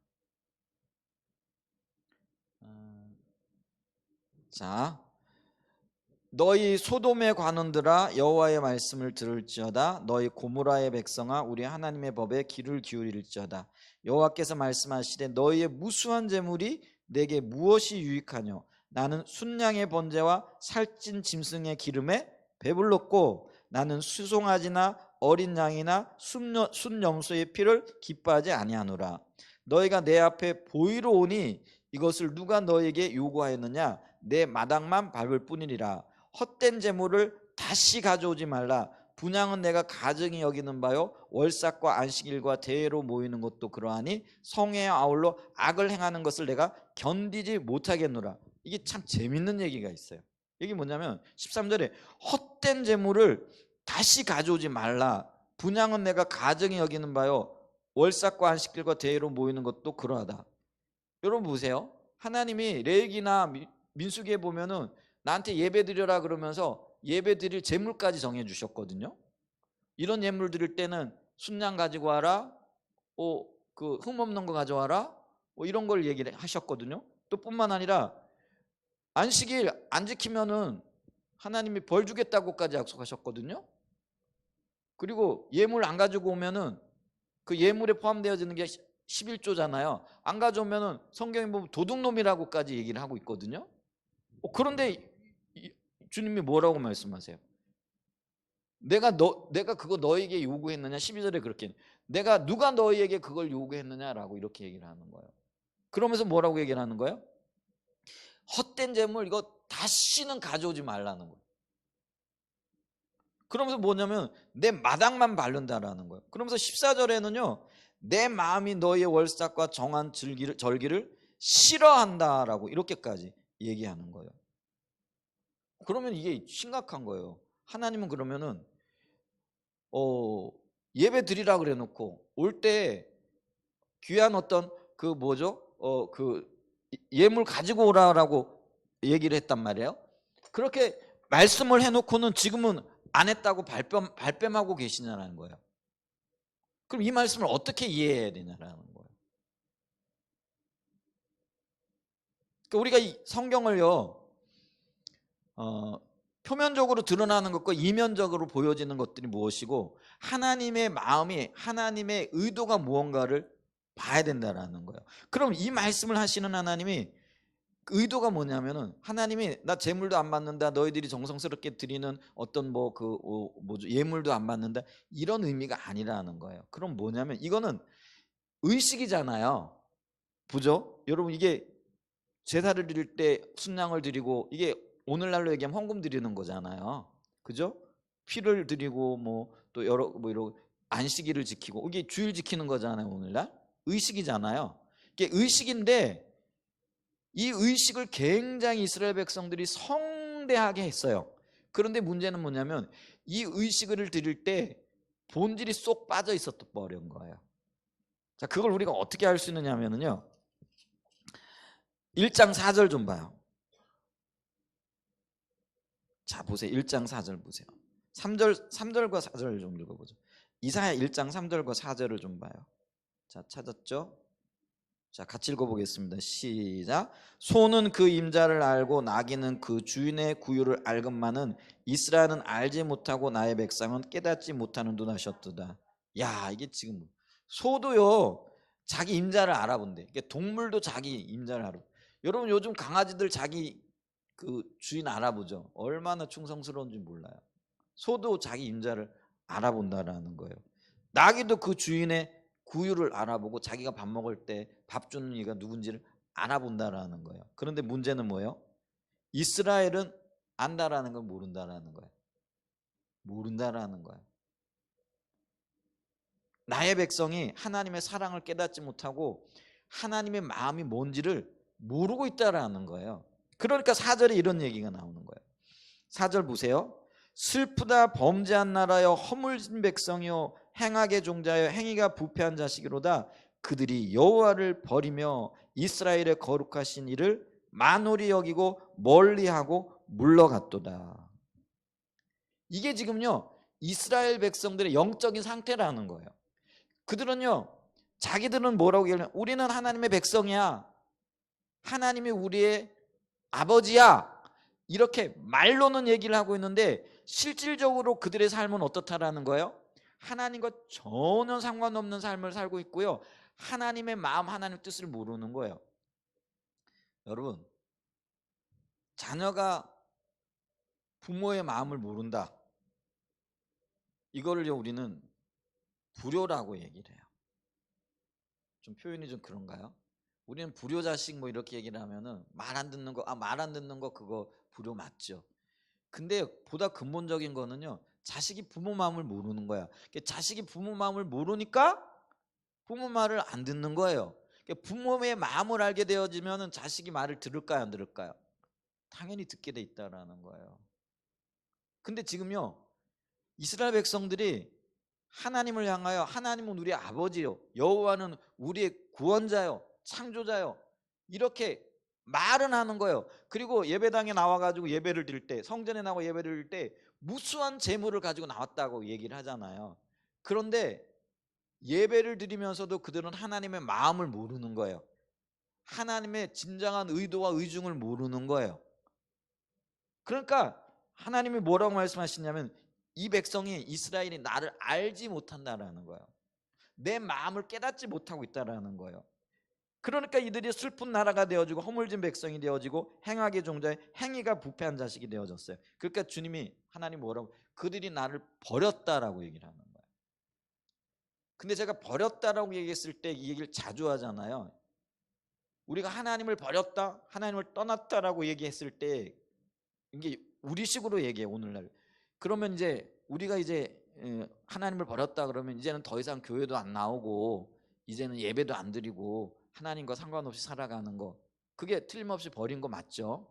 자, 너희 소돔의 관원들아, 여호와의 말씀을 들을지어다. 너희 고모라의 백성아, 우리 하나님의 법에 귀를 기울일지어다. 여호와께서 말씀하시되 너희의 무수한 재물이 내게 무엇이 유익하뇨? 나는 순양의 번제와 살찐 짐승의 기름에 배불렀고 나는 수송아지나 어린 양이나 순염소의 피를 기뻐하지 아니하노라. 너희가 내 앞에 보이러 오니 이것을 누가 너에게 요구하였느냐? 내 마당만 밟을 뿐이니라. 헛된 재물을 다시 가져오지 말라. 분향은 내가 가증히 여기는 바요 월삭과 안식일과 대회로 모이는 것도 그러하니 성회에 아울러 악을 행하는 것을 내가 견디지 못하겠노라. 이게 참 재밌는 얘기가 있어요. 이게 뭐냐면 13절에 헛된 재물을 다시 가져오지 말라. 분향은 내가 가증히 여기는 바요 월삭과 안식일과 대회로 모이는 것도 그러하다. 여러분 보세요. 하나님이 레위기나 민수기에 보면은 나한테 예배 드려라 그러면서 예배 드릴 제물까지 정해 주셨거든요. 이런 예물 드릴 때는 순양 가지고 와라, 그 흠없는 거 가져와라, 이런 걸 얘기를 하셨거든요. 또 뿐만 아니라 안식일 안 지키면은 하나님이 벌 주겠다고까지 약속하셨거든요. 그리고 예물 안 가지고 오면은 그 예물에 포함되어지는 게 11조잖아요. 안 가져오면은 성경에 보면 도둑놈이라고까지 얘기를 하고 있거든요. 그런데 주님이 뭐라고 말씀하세요? 내가 그거 너에게 요구했느냐? 12절에 그렇게 내가 누가 너희에게 그걸 요구했느냐라고 이렇게 얘기를 하는 거예요. 그러면서 뭐라고 얘기를 하는 거예요? 헛된 재물 이거 다시는 가져오지 말라는 거예요. 그러면서 뭐냐면 내 마당만 바른다라는 거예요. 그러면서 14절에는요 내 마음이 너희의 월삭과 정한 절기를 싫어한다라고 이렇게까지 얘기하는 거예요. 그러면 이게 심각한 거예요. 하나님은 그러면은 예배 드리라 그래 놓고 올 때 귀한 어떤 그 뭐죠? 그 예물 가지고 오라라고 얘기를 했단 말이에요. 그렇게 말씀을 해놓고는 지금은 안 했다고 발뺌하고 계시냐는 거예요. 그럼 이 말씀을 어떻게 이해해야 되냐라는 거예요. 그러니까 우리가 이 성경을요 표면적으로 드러나는 것과 이면적으로 보여지는 것들이 무엇이고 하나님의 마음이 하나님의 의도가 무언가를 봐야 된다라는 거예요. 그럼 이 말씀을 하시는 하나님이 의도가 뭐냐면은 하나님이 나 제물도 안 받는다, 너희들이 정성스럽게 드리는 어떤 뭐죠 예물도 안 받는다 이런 의미가 아니라는 거예요. 그럼 뭐냐면 이거는 의식이잖아요. 보죠? 여러분 이게 제사를 드릴 때 순양을 드리고 이게 오늘날로 얘기하면 헌금 드리는 거잖아요. 그죠? 피를 드리고 뭐 또 여러 이런 안식일을 지키고 이게 주일 지키는 거잖아요. 오늘날 의식이잖아요. 이게 의식인데 이 의식을 굉장히 이스라엘 백성들이 성대하게 했어요. 그런데 문제는 뭐냐면 이 의식을 드릴 때 본질이 쏙 빠져 있었던 버린 거예요. 자, 그걸 우리가 어떻게 알 수 있느냐면요. 1장 4절 좀 봐요. 자, 보세요. 1장 4절 보세요. 3절과 4절을 좀 읽어보죠. 이사야 1장 3절과 4절을 좀 봐요. 자, 찾았죠? 자, 같이 읽어보겠습니다. 시작. 소는 그 임자를 알고 나귀는 그 주인의 구유를 알건만은 이스라엘은 알지 못하고 나의 백성은 깨닫지 못하는도 하셨도다. 야, 이게 지금 소도요 자기 임자를 알아본대. 동물도 자기 임자를 알아. 여러분 요즘 강아지들 자기 그 주인 알아보죠. 얼마나 충성스러운지 몰라요. 소도 자기 임자를 알아본다라는 거예요. 나귀도 그 주인의 구유를 알아보고 자기가 밥 먹을 때 밥 주는 이가 누군지를 알아본다라는 거예요. 그런데 문제는 뭐예요? 이스라엘은 안다라는 걸 모른다라는 거예요. 모른다라는 거예요. 나의 백성이 하나님의 사랑을 깨닫지 못하고 하나님의 마음이 뭔지를 모르고 있다라는 거예요. 그러니까 4절에 이런 얘기가 나오는 거예요. 4절 보세요. 슬프다 범죄한 나라여 허물진 백성이요 행악의 종자여 행위가 부패한 자식이로다. 그들이 여호와를 버리며 이스라엘의 거룩하신 이를 만홀히 여기고 멀리하고 물러갔도다. 이게 지금요 이스라엘 백성들의 영적인 상태라는 거예요. 그들은요 자기들은 뭐라고 얘기하냐면 우리는 하나님의 백성이야, 하나님이 우리의 아버지야, 이렇게 말로는 얘기를 하고 있는데 실질적으로 그들의 삶은 어떻다라는 거예요? 하나님과 전혀 상관없는 삶을 살고 있고요 하나님의 마음 하나님의 뜻을 모르는 거예요. 여러분 자녀가 부모의 마음을 모른다. 이거를 우리는 불효라고 얘기를 해요. 좀 표현이 좀 그런가요? 우리는 불효자식 뭐 이렇게 얘기를 하면은 말 안 듣는 거, 말 안 듣는 거 그거 불효 맞죠. 근데 보다 근본적인 거는요, 자식이 부모 마음을 모르는 거야. 자식이 부모 마음을 모르니까 부모 말을 안 듣는 거예요. 부모의 마음을 알게 되어지면은 자식이 말을 들을까요, 안 들을까요? 당연히 듣게 돼 있다라는 거예요. 근데 지금요, 이스라엘 백성들이 하나님을 향하여 하나님은 우리의 아버지요, 여호와는 우리의 구원자요, 창조자요, 이렇게 말은 하는 거예요. 그리고 예배당에 나와가지고 예배를 드릴 때, 성전에 나와 예배를 드릴 때 무수한 재물을 가지고 나왔다고 얘기를 하잖아요. 그런데 예배를 드리면서도 그들은 하나님의 마음을 모르는 거예요. 하나님의 진정한 의도와 의중을 모르는 거예요. 그러니까 하나님이 뭐라고 말씀하시냐면, 이 백성이, 이스라엘이 나를 알지 못한다라는 거예요. 내 마음을 깨닫지 못하고 있다라는 거예요. 그러니까 이들이 슬픈 나라가 되어지고 허물진 백성이 되어지고 행악의 종자의 행위가 부패한 자식이 되어졌어요. 그러니까 주님이, 하나님 뭐라고, 그들이 나를 버렸다라고 얘기를 하는 거예요. 근데 제가 버렸다라고 얘기했을 때 이 얘기를 자주 하잖아요. 우리가 하나님을 버렸다, 하나님을 떠났다라고 얘기했을 때 이게 우리식으로 얘기해, 오늘날. 그러면 이제 우리가 이제 하나님을 버렸다 그러면 이제는 더 이상 교회도 안 나오고 이제는 예배도 안 드리고 하나님과 상관없이 살아가는 거, 그게 틀림없이 버린 거 맞죠?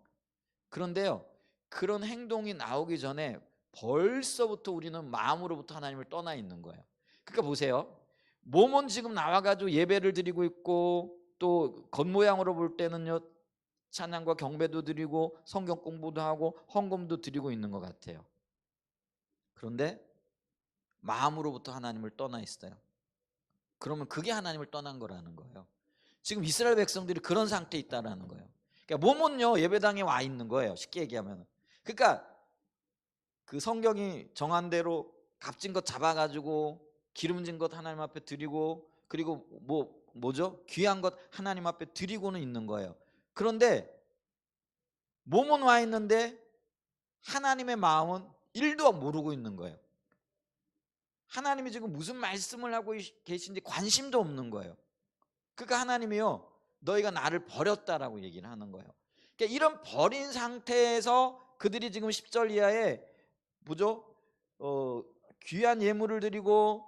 그런데요, 그런 행동이 나오기 전에 벌써부터 우리는 마음으로부터 하나님을 떠나 있는 거예요. 그러니까 보세요, 몸은 지금 나와가지고 예배를 드리고 있고, 또 겉모양으로 볼 때는요, 찬양과 경배도 드리고 성경 공부도 하고 헌금도 드리고 있는 것 같아요. 그런데 마음으로부터 하나님을 떠나 있어요. 그러면 그게 하나님을 떠난 거라는 거예요. 지금 이스라엘 백성들이 그런 상태에 있다라는 거예요. 그러니까 몸은요, 예배당에 와 있는 거예요, 쉽게 얘기하면. 그러니까 그 성경이 정한 대로 값진 것 잡아가지고 기름진 것 하나님 앞에 드리고, 그리고 뭐죠? 귀한 것 하나님 앞에 드리고는 있는 거예요. 그런데 몸은 와 있는데 하나님의 마음은 1도 모르고 있는 거예요. 하나님이 지금 무슨 말씀을 하고 계신지 관심도 없는 거예요. 그러니까 하나님이요, 너희가 나를 버렸다라고 얘기를 하는 거예요. 그러니까 이런 버린 상태에서 그들이 지금 10절 이하에 뭐죠? 귀한 예물을 드리고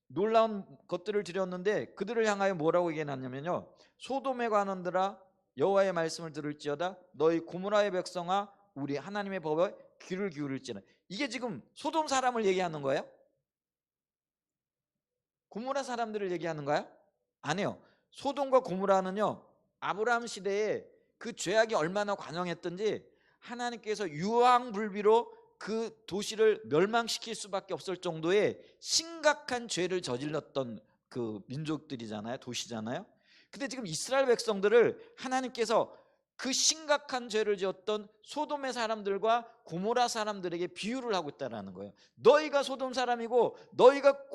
놀라운 것들을 드렸는데 그들을 향하여 뭐라고 얘기했냐면요, 소돔에 관한들아 여호와의 말씀을 들을지어다, 너희 고모라의 백성아 우리 하나님의 법에 귀를 기울일지는. 이게 지금 소돔 사람을 얘기하는 거예요? 고모라 사람들을 얘기하는 거야? 아니에요. 소돔과 고모라는요, 아브라함 시대에 그 죄악이 얼마나 관영했던지 하나님께서 유황불비로 그 도시를 멸망시킬 수밖에 없을 정도의 심각한 죄를 저질렀던 그 민족들이잖아요, 도시잖아요. 근데 지금 이스라엘 백성들을 하나님께서 그 심각한 죄를 지었던 소돔의 사람들과 고모라 사람들에게 비유를 하고 있다는 거예요. 너희가 소돔 사람이고 너희가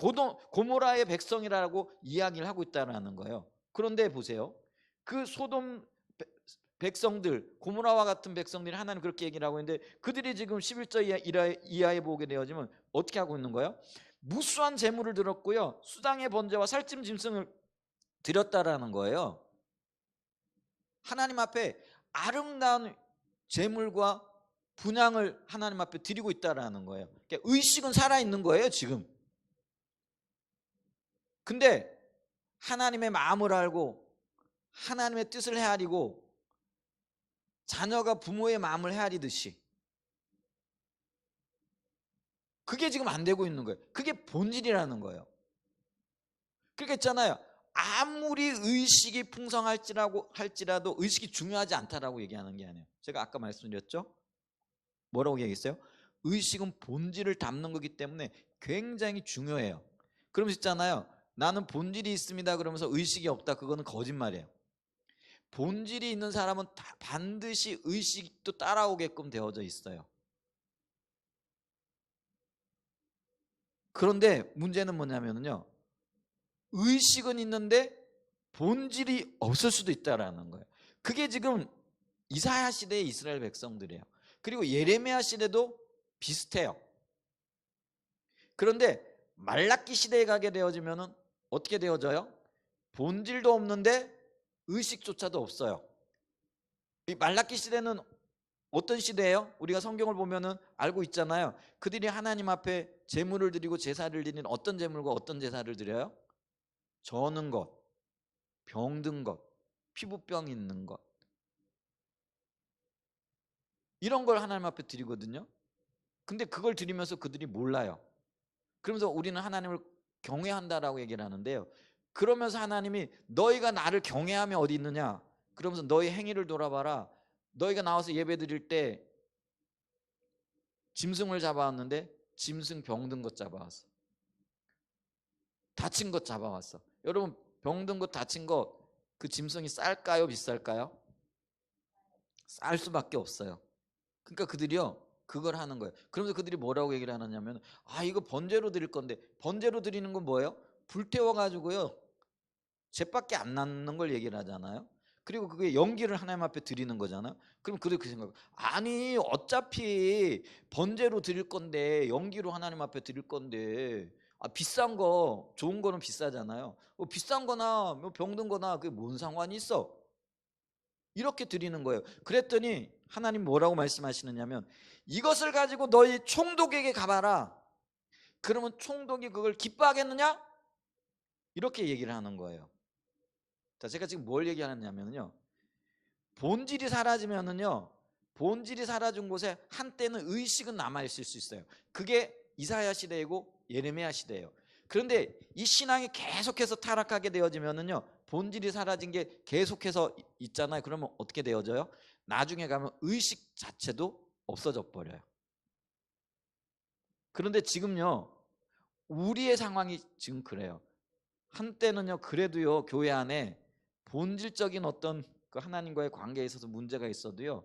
고모라의 백성이라고 이야기를 하고 있다는 거예요. 그런데 보세요, 그 소돔 백성들, 고모라와 같은 백성들이 하나님 그렇게 얘기를 하고 있는데 그들이 지금 11절 이하에 보게 되어지면 어떻게 하고 있는 거예요? 무수한 재물을 들었고요, 수당의 번제와 살찜 짐승을 드렸다라는 거예요. 하나님 앞에 아름다운 재물과 분향을 하나님 앞에 드리고 있다라는 거예요. 그러니까 의식은 살아있는 거예요, 지금. 근데 하나님의 마음을 알고 하나님의 뜻을 헤아리고 자녀가 부모의 마음을 헤아리듯이 그게 지금 안 되고 있는 거예요. 그게 본질이라는 거예요. 그러니까 있잖아요, 아무리 의식이 풍성할지라도 의식이 중요하지 않다라고 얘기하는 게 아니에요. 제가 아까 말씀드렸죠? 뭐라고 얘기했어요? 의식은 본질을 담는 거기 때문에 굉장히 중요해요. 그러면서 있잖아요, 나는 본질이 있습니다 그러면서 의식이 없다, 그거는 거짓말이에요. 본질이 있는 사람은 반드시 의식도 따라오게끔 되어져 있어요. 그런데 문제는 뭐냐면요, 의식은 있는데 본질이 없을 수도 있다라는 거예요. 그게 지금 이사야 시대의 이스라엘 백성들이에요. 그리고 예레미야 시대도 비슷해요. 그런데 말라기 시대에 가게 되어지면은 어떻게 되어져요? 본질도 없는데 의식조차도 없어요. 이 말라기 시대는 어떤 시대예요? 우리가 성경을 보면은 알고 있잖아요. 그들이 하나님 앞에 제물을 드리고 제사를 드리는 어떤 제물과 어떤 제사를 드려요? 저는 것, 병든 것, 피부병 있는 것, 이런 걸 하나님 앞에 드리거든요. 근데 그걸 드리면서 그들이 몰라요. 그러면서 우리는 하나님을 경외한다라고 얘기를 하는데요. 그러면서 하나님이 너희가 나를 경외하면 어디 있느냐? 그러면서 너희 행위를 돌아봐라. 너희가 나와서 예배 드릴 때 짐승을 잡아왔는데 짐승 병든 것 잡아왔어. 다친 것 잡아왔어. 여러분, 병든 것 다친 것, 그 짐승이 쌀까요 비쌀까요? 쌀 수밖에 없어요. 그러니까 그들이요 그걸 하는 거예요. 그러면서 그들이 뭐라고 얘기를 하느냐면, 이거 번제로 드릴 건데, 번제로 드리는 건 뭐예요? 불태워 가지고요 잿밖에 안 나는 걸 얘기를 하잖아요. 그리고 그게 연기를 하나님 앞에 드리는 거잖아요. 그럼 그들 그 생각, 아니 어차피 번제로 드릴 건데, 연기로 하나님 앞에 드릴 건데, 비싼 거, 좋은 거는 비싸잖아요. 비싼 거나 뭐 병든 거나 그게 뭔 상관이 있어? 이렇게 드리는 거예요. 그랬더니 하나님 뭐라고 말씀하시느냐면, 이것을 가지고 너희 총독에게 가봐라. 그러면 총독이 그걸 기뻐하겠느냐? 이렇게 얘기를 하는 거예요. 자, 제가 지금 뭘 얘기하느냐면요, 본질이 사라지면은요, 본질이 사라진 곳에 한때는 의식은 남아있을 수 있어요. 그게 이사야 시대이고 예레미야 시대예요. 그런데 이 신앙이 계속해서 타락하게 되어지면은요, 본질이 사라진 게 계속해서 있잖아요. 그러면 어떻게 되어져요? 나중에 가면 의식 자체도 없어져 버려요. 그런데 지금요, 우리의 상황이 지금 그래요. 한때는요 그래도요 교회 안에 본질적인 어떤 그 하나님과의 관계에 있어서 문제가 있어도요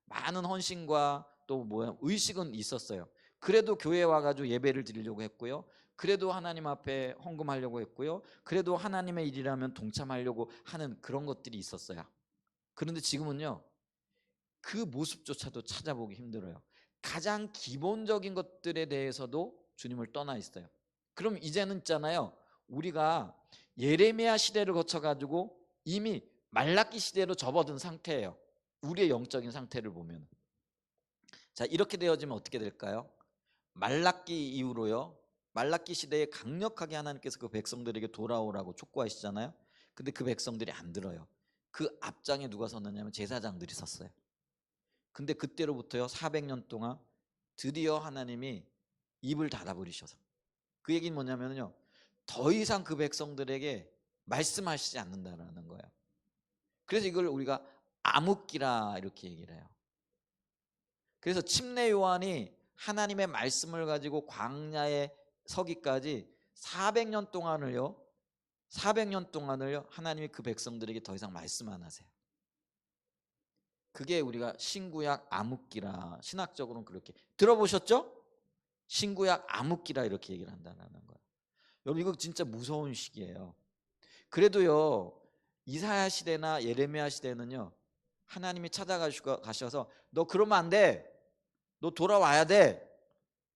많은 헌신과 또 뭐야 의식은 있었어요. 그래도 교회에 와가지고 예배를 드리려고 했고요, 그래도 하나님 앞에 헌금하려고 했고요, 그래도 하나님의 일이라면 동참하려고 하는 그런 것들이 있었어요. 그런데 지금은요 그 모습조차도 찾아보기 힘들어요. 가장 기본적인 것들에 대해서도 주님을 떠나 있어요. 그럼 이제는 있잖아요, 우리가 예레미야 시대를 거쳐가지고 이미 말라기 시대로 접어든 상태예요. 우리의 영적인 상태를 보면. 자, 이렇게 되어지면 어떻게 될까요? 말라기 이후로요, 말라기 시대에 강력하게 하나님께서 그 백성들에게 돌아오라고 촉구하시잖아요. 근데 그 백성들이 안 들어요. 그 앞장에 누가 섰느냐면 제사장들이 섰어요. 근데 그때로부터요 400년 동안 드디어 하나님이 입을 닫아버리셔서, 그 얘기는 뭐냐면요, 더 이상 그 백성들에게 말씀하시지 않는다라는 거예요. 그래서 이걸 우리가 암흑기라 이렇게 얘기를 해요. 그래서 침례 요한이 하나님의 말씀을 가지고 광야에 서기까지 400년 동안을요 400년 동안을요 하나님이 그 백성들에게 더 이상 말씀 안 하세요. 그게 우리가 신구약 암흑기라, 신학적으로는 그렇게 들어보셨죠? 신구약 암흑기라 이렇게 얘기를 한다는 거예요. 여러분, 이거 진짜 무서운 시기예요. 그래도요 이사야 시대나 예레미야 시대는요 하나님이 찾아가셔서 너 그러면 안 돼, 너 돌아와야 돼,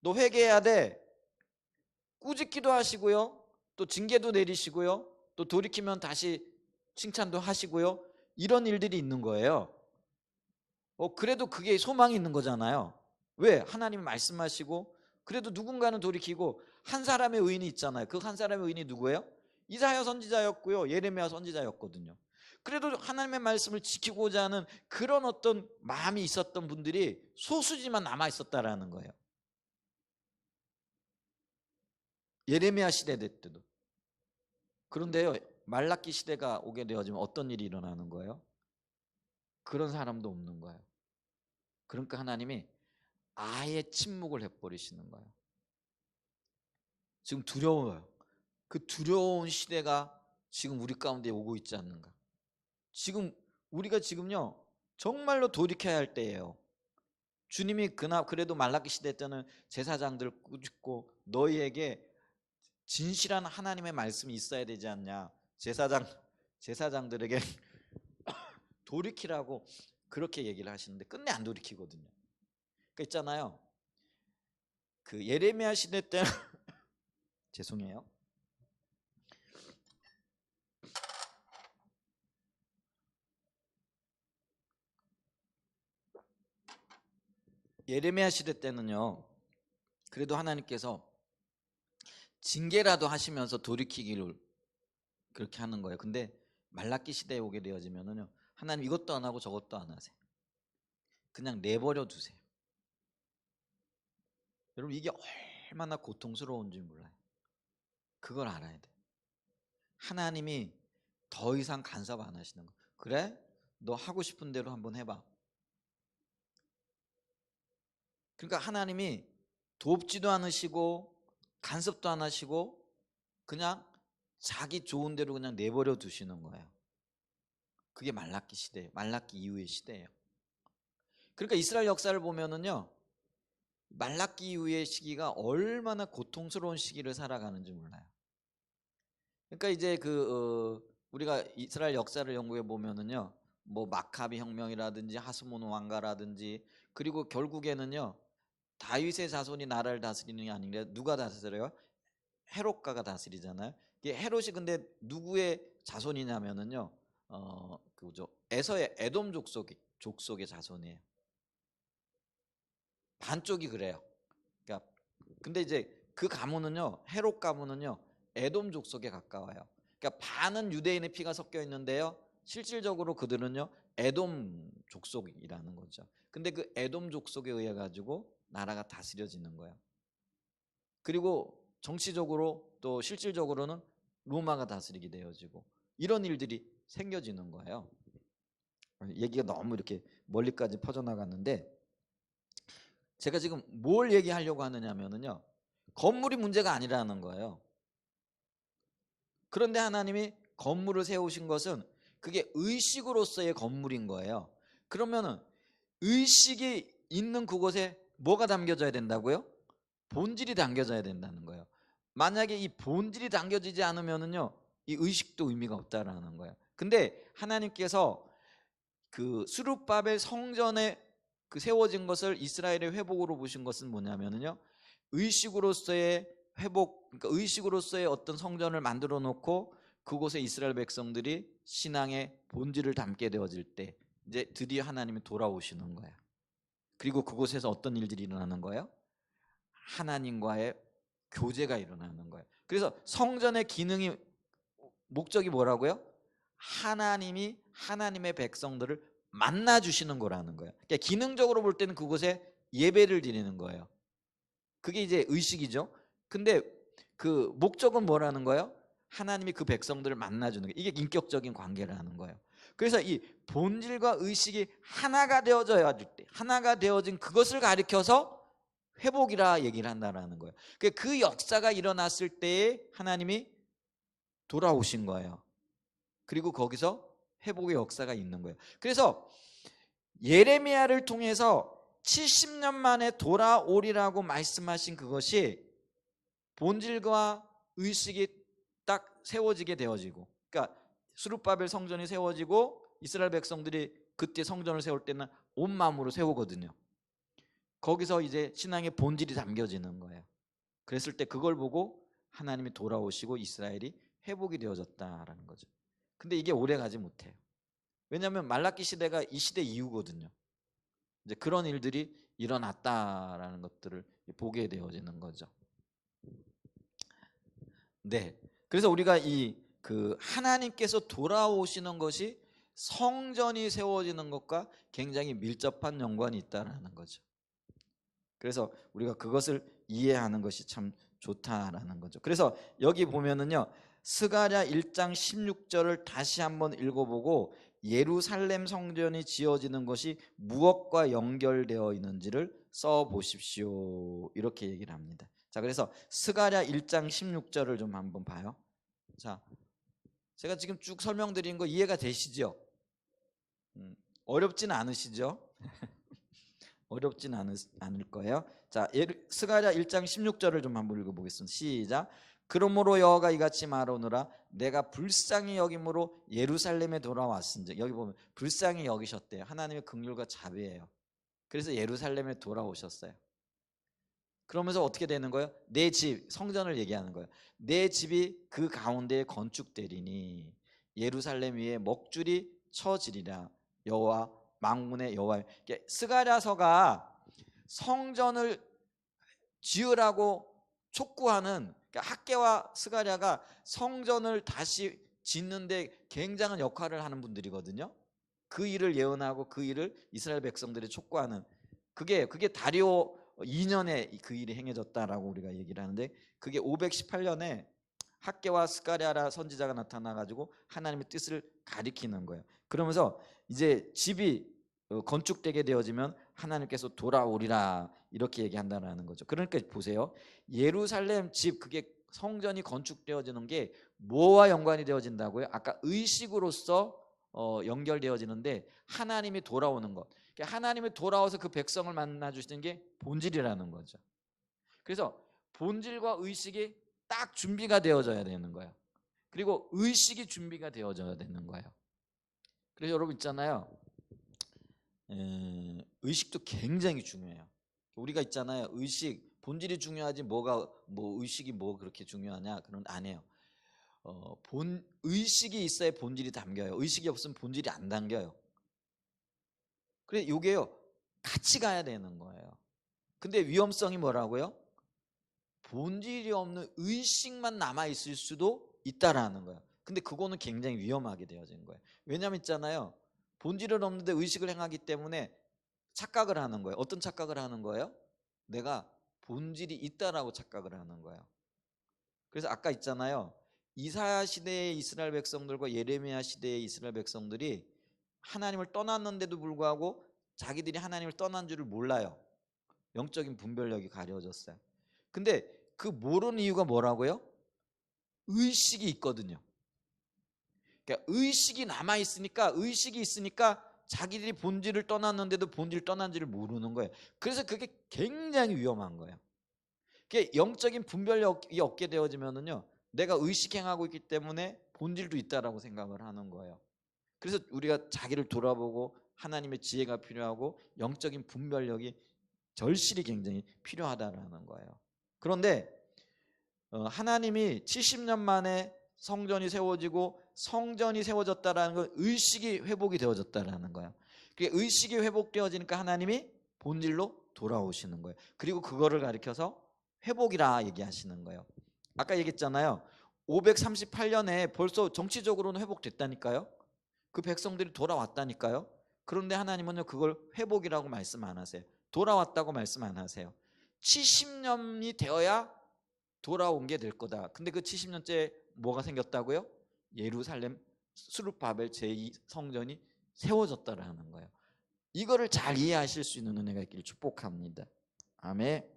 너 회개해야 돼, 꾸짖기도 하시고요, 또 징계도 내리시고요, 또 돌이키면 다시 칭찬도 하시고요, 이런 일들이 있는 거예요. 그래도 그게 소망이 있는 거잖아요. 왜? 하나님이 말씀하시고 그래도 누군가는 돌이키고, 한 사람의 의인이 있잖아요. 그 한 사람의 의인이 누구예요? 이사야 선지자였고요, 예레미야 선지자였거든요. 그래도 하나님의 말씀을 지키고자 하는 그런 어떤 마음이 있었던 분들이 소수지만 남아 있었다라는 거예요. 예레미야 시대 때도. 그런데요 말라기 시대가 오게 되어지면 어떤 일이 일어나는 거예요? 그런 사람도 없는 거예요. 그러니까 하나님이 아예 침묵을 해버리시는 거예요. 지금 두려워요. 그 두려운 시대가 지금 우리 가운데 오고 있지 않는가. 지금 우리가 지금요 정말로 돌이켜야 할 때예요. 주님이 그래도 말라기 시대 때는 제사장들 꾸짖고 너희에게 진실한 하나님의 말씀이 있어야 되지 않냐, 제사장들에게 돌이키라고 그렇게 얘기를 하시는데 끝내 안 돌이키거든요. 그러니까 있잖아요. 그 예레미야 시대 때 죄송해요. 예레미야 시대 때는요. 그래도 하나님께서 징계라도 하시면서 돌이키기를 그렇게 하는 거예요. 근데 말라기 시대에 오게 되어지면은요. 하나님 이것도 안 하고 저것도 안 하세요. 그냥 내버려 두세요. 여러분 이게 얼마나 고통스러운지 몰라요. 그걸 알아야 돼요. 하나님이 더 이상 간섭 안 하시는 거. 그래? 너 하고 싶은 대로 한번 해봐. 그러니까 하나님이 돕지도 않으시고 간섭도 안 하시고 그냥 자기 좋은 대로 그냥 내버려 두시는 거예요. 그게 말라기 시대예요. 말라기 이후의 시대예요. 그러니까 이스라엘 역사를 보면은요. 말라기 이후의 시기가 얼마나 고통스러운 시기를 살아가는지 몰라요. 그러니까 이제 우리가 이스라엘 역사를 연구해 보면은요. 뭐 마카비 혁명이라든지 하스몬 왕가라든지 그리고 결국에는요. 다윗의 자손이 나라를 다스리는 게 아니라 누가 다스려요? 헤롯가가 다스리잖아요. 이게 헤롯이 근데 누구의 자손이냐면은요. 그죠. 에서의 에돔 족속의 자손이에요. 반쪽이 그래요. 그러니까 근데 이제 그 가문은요. 헤롯 가문은요. 에돔 족속에 가까워요. 그러니까 반은 유대인의 피가 섞여 있는데요. 실질적으로 그들은요. 에돔 족속이라는 거죠. 근데 그 에돔 족속에 의해 가지고 나라가 다스려지는 거예요. 그리고 정치적으로 또 실질적으로는 로마가 다스리게 되어지고 이런 일들이 생겨지는 거예요. 얘기가 너무 이렇게 멀리까지 퍼져나갔는데 제가 지금 뭘 얘기하려고 하느냐면요. 건물이 문제가 아니라는 거예요. 그런데 하나님이 건물을 세우신 것은 그게 의식으로서의 건물인 거예요. 그러면은 의식이 있는 그곳에 뭐가 담겨져야 된다고요? 본질이 담겨져야 된다는 거예요. 만약에 이 본질이 담겨지지 않으면은요, 이 의식도 의미가 없다라는 거예요. 근데 하나님께서 그 스룹바벨 성전에 그 세워진 것을 이스라엘의 회복으로 보신 것은 뭐냐면요, 의식으로서의 회복, 그러니까 의식으로서의 어떤 성전을 만들어 놓고 그곳에 이스라엘 백성들이 신앙의 본질을 담게 되어질 때 이제 드디어 하나님이 돌아오시는 거예요. 그리고 그곳에서 어떤 일들이 일어나는 거예요? 하나님과의 교제가 일어나는 거예요. 그래서 성전의 기능이 목적이 뭐라고요? 하나님이 하나님의 백성들을 만나 주시는 거라는 거예요. 그러니까 기능적으로 볼 때는 그곳에 예배를 드리는 거예요. 그게 이제 의식이죠. 근데 그 목적은 뭐라는 거예요? 하나님이 그 백성들을 만나주는 거예요. 이게 인격적인 관계라는 거예요. 그래서 이 본질과 의식이 하나가 되어져야 될 때, 하나가 되어진 그것을 가리켜서 회복이라 얘기를 한다라는 거예요. 그 역사가 일어났을 때에 하나님이 돌아오신 거예요. 그리고 거기서 회복의 역사가 있는 거예요. 그래서 예레미야를 통해서 70년 만에 돌아오리라고 말씀하신 그것이 본질과 의식이 딱 세워지게 되어지고, 그러니까 스룹바벨 성전이 세워지고 이스라엘 백성들이 그때 성전을 세울 때는 온 마음으로 세우거든요. 거기서 이제 신앙의 본질이 담겨지는 거예요. 그랬을 때 그걸 보고 하나님이 돌아오시고 이스라엘이 회복이 되어졌다라는 거죠. 근데 이게 오래 가지 못해요. 왜냐하면 말라기 시대가 이 시대 이후거든요. 이제 그런 일들이 일어났다라는 것들을 보게 되어지는 거죠. 네. 그래서 우리가 하나님께서 돌아오시는 것이 성전이 세워지는 것과 굉장히 밀접한 연관이 있다라는 거죠. 그래서 우리가 그것을 이해하는 것이 참 좋다라는 거죠. 그래서 여기 보면은요. 스가랴 1장 16절을 다시 한번 읽어보고 예루살렘 성전이 지어지는 것이 무엇과 연결되어 있는지를 써보십시오. 이렇게 얘기를 합니다. 자, 그래서 스가랴 1장 16절을 좀 한번 봐요. 자, 제가 지금 쭉 설명드린 거 이해가 되시죠? 어렵진 않으시죠? 어렵진 않을 거예요. 자, 스가랴 1장 16절을 좀 한번 읽어보겠습니다. 시작. 그러므로 여호와가 이같이 말하노라 내가 불쌍히 여김으로 예루살렘에 돌아왔은즉. 여기 보면 불쌍히 여기셨대요. 하나님의 긍휼과 자비예요. 그래서 예루살렘에 돌아오셨어요. 그러면서 어떻게 되는 거예요? 내 집, 성전을 얘기하는 거예요. 내 집이 그 가운데에 건축되리니 예루살렘 위에 먹줄이 쳐지리라. 여호와 만군의 여호와. 스가랴서가 성전을 지으라고 촉구하는, 그러니까 학개와 스가랴가 성전을 다시 짓는데 굉장한 역할을 하는 분들이거든요. 그 일을 예언하고 그 일을 이스라엘 백성들이 촉구하는, 그게 다리오 2년에 그 일이 행해졌다라고 우리가 얘기를 하는데, 그게 518년에 학개와 스가랴라 선지자가 나타나 가지고 하나님의 뜻을 가리키는 거예요. 그러면서 이제 집이 건축되게 되어지면 하나님께서 돌아오리라 이렇게 얘기한다는 거죠. 그러니까 보세요. 예루살렘 집, 그게 성전이 건축되어지는 게 뭐와 연관이 되어진다고요? 아까 의식으로서 연결되어지는데 하나님이 돌아오는 것. 그러니까 하나님이 돌아와서 그 백성을 만나 주시는 게 본질이라는 거죠. 그래서 본질과 의식이 딱 준비가 되어져야 되는 거예요. 그리고 의식이 준비가 되어져야 되는 거예요. 그래서 여러분 있잖아요. 의식도 굉장히 중요해요. 우리가 있잖아요. 의식, 본질이 중요하지 뭐가 뭐 의식이 뭐 그렇게 중요하냐? 그런 아니에요. 의식이 있어야 본질이 담겨요. 의식이 없으면 본질이 안 담겨요. 그래 요게요. 같이 가야 되는 거예요. 근데 위험성이 뭐라고요? 본질이 없는 의식만 남아 있을 수도 있다라는 거예요. 근데 그거는 굉장히 위험하게 되어진 거예요. 왜냐하면 있잖아요. 본질은 없는데 의식을 행하기 때문에 착각을 하는 거예요. 어떤 착각을 하는 거예요? 내가 본질이 있다라고 착각을 하는 거예요. 그래서 아까 있잖아요. 이사야 시대의 이스라엘 백성들과 예레미야 시대의 이스라엘 백성들이 하나님을 떠났는데도 불구하고 자기들이 하나님을 떠난 줄을 몰라요. 영적인 분별력이 가려졌어요. 근데 그 모르는 이유가 뭐라고요? 의식이 있거든요. 그러니까 의식이 남아있으니까, 의식이 있으니까 자기들이 본질을 떠났는데도 본질 떠난지를 모르는 거예요. 그래서 그게 굉장히 위험한 거예요. 그게 영적인 분별력이 없게 되어지면은요, 내가 의식행하고 있기 때문에 본질도 있다라고 생각을 하는 거예요. 그래서 우리가 자기를 돌아보고 하나님의 지혜가 필요하고 영적인 분별력이 절실히 굉장히 필요하다라는 거예요. 그런데 하나님이 70년 만에 성전이 세워지고 성전이 세워졌다라는 건 의식이 회복이 되어졌다라는 거예요. 그게 의식이 회복되어지니까 하나님이 본질로 돌아오시는 거예요. 그리고 그거를 가리켜서 회복이라 얘기하시는 거예요. 아까 얘기했잖아요. 538년에 벌써 정치적으로는 회복됐다니까요. 그 백성들이 돌아왔다니까요. 그런데 하나님은요 그걸 회복이라고 말씀 안 하세요. 돌아왔다고 말씀 안 하세요. 70년이 되어야 돌아온 게 될 거다. 근데 그 70년째 뭐가 생겼다고요? 예루살렘 스룹바벨 제2성전이 세워졌다라는 거예요. 이거를 잘 이해하실 수 있는 은혜가 있기를 축복합니다. 아멘.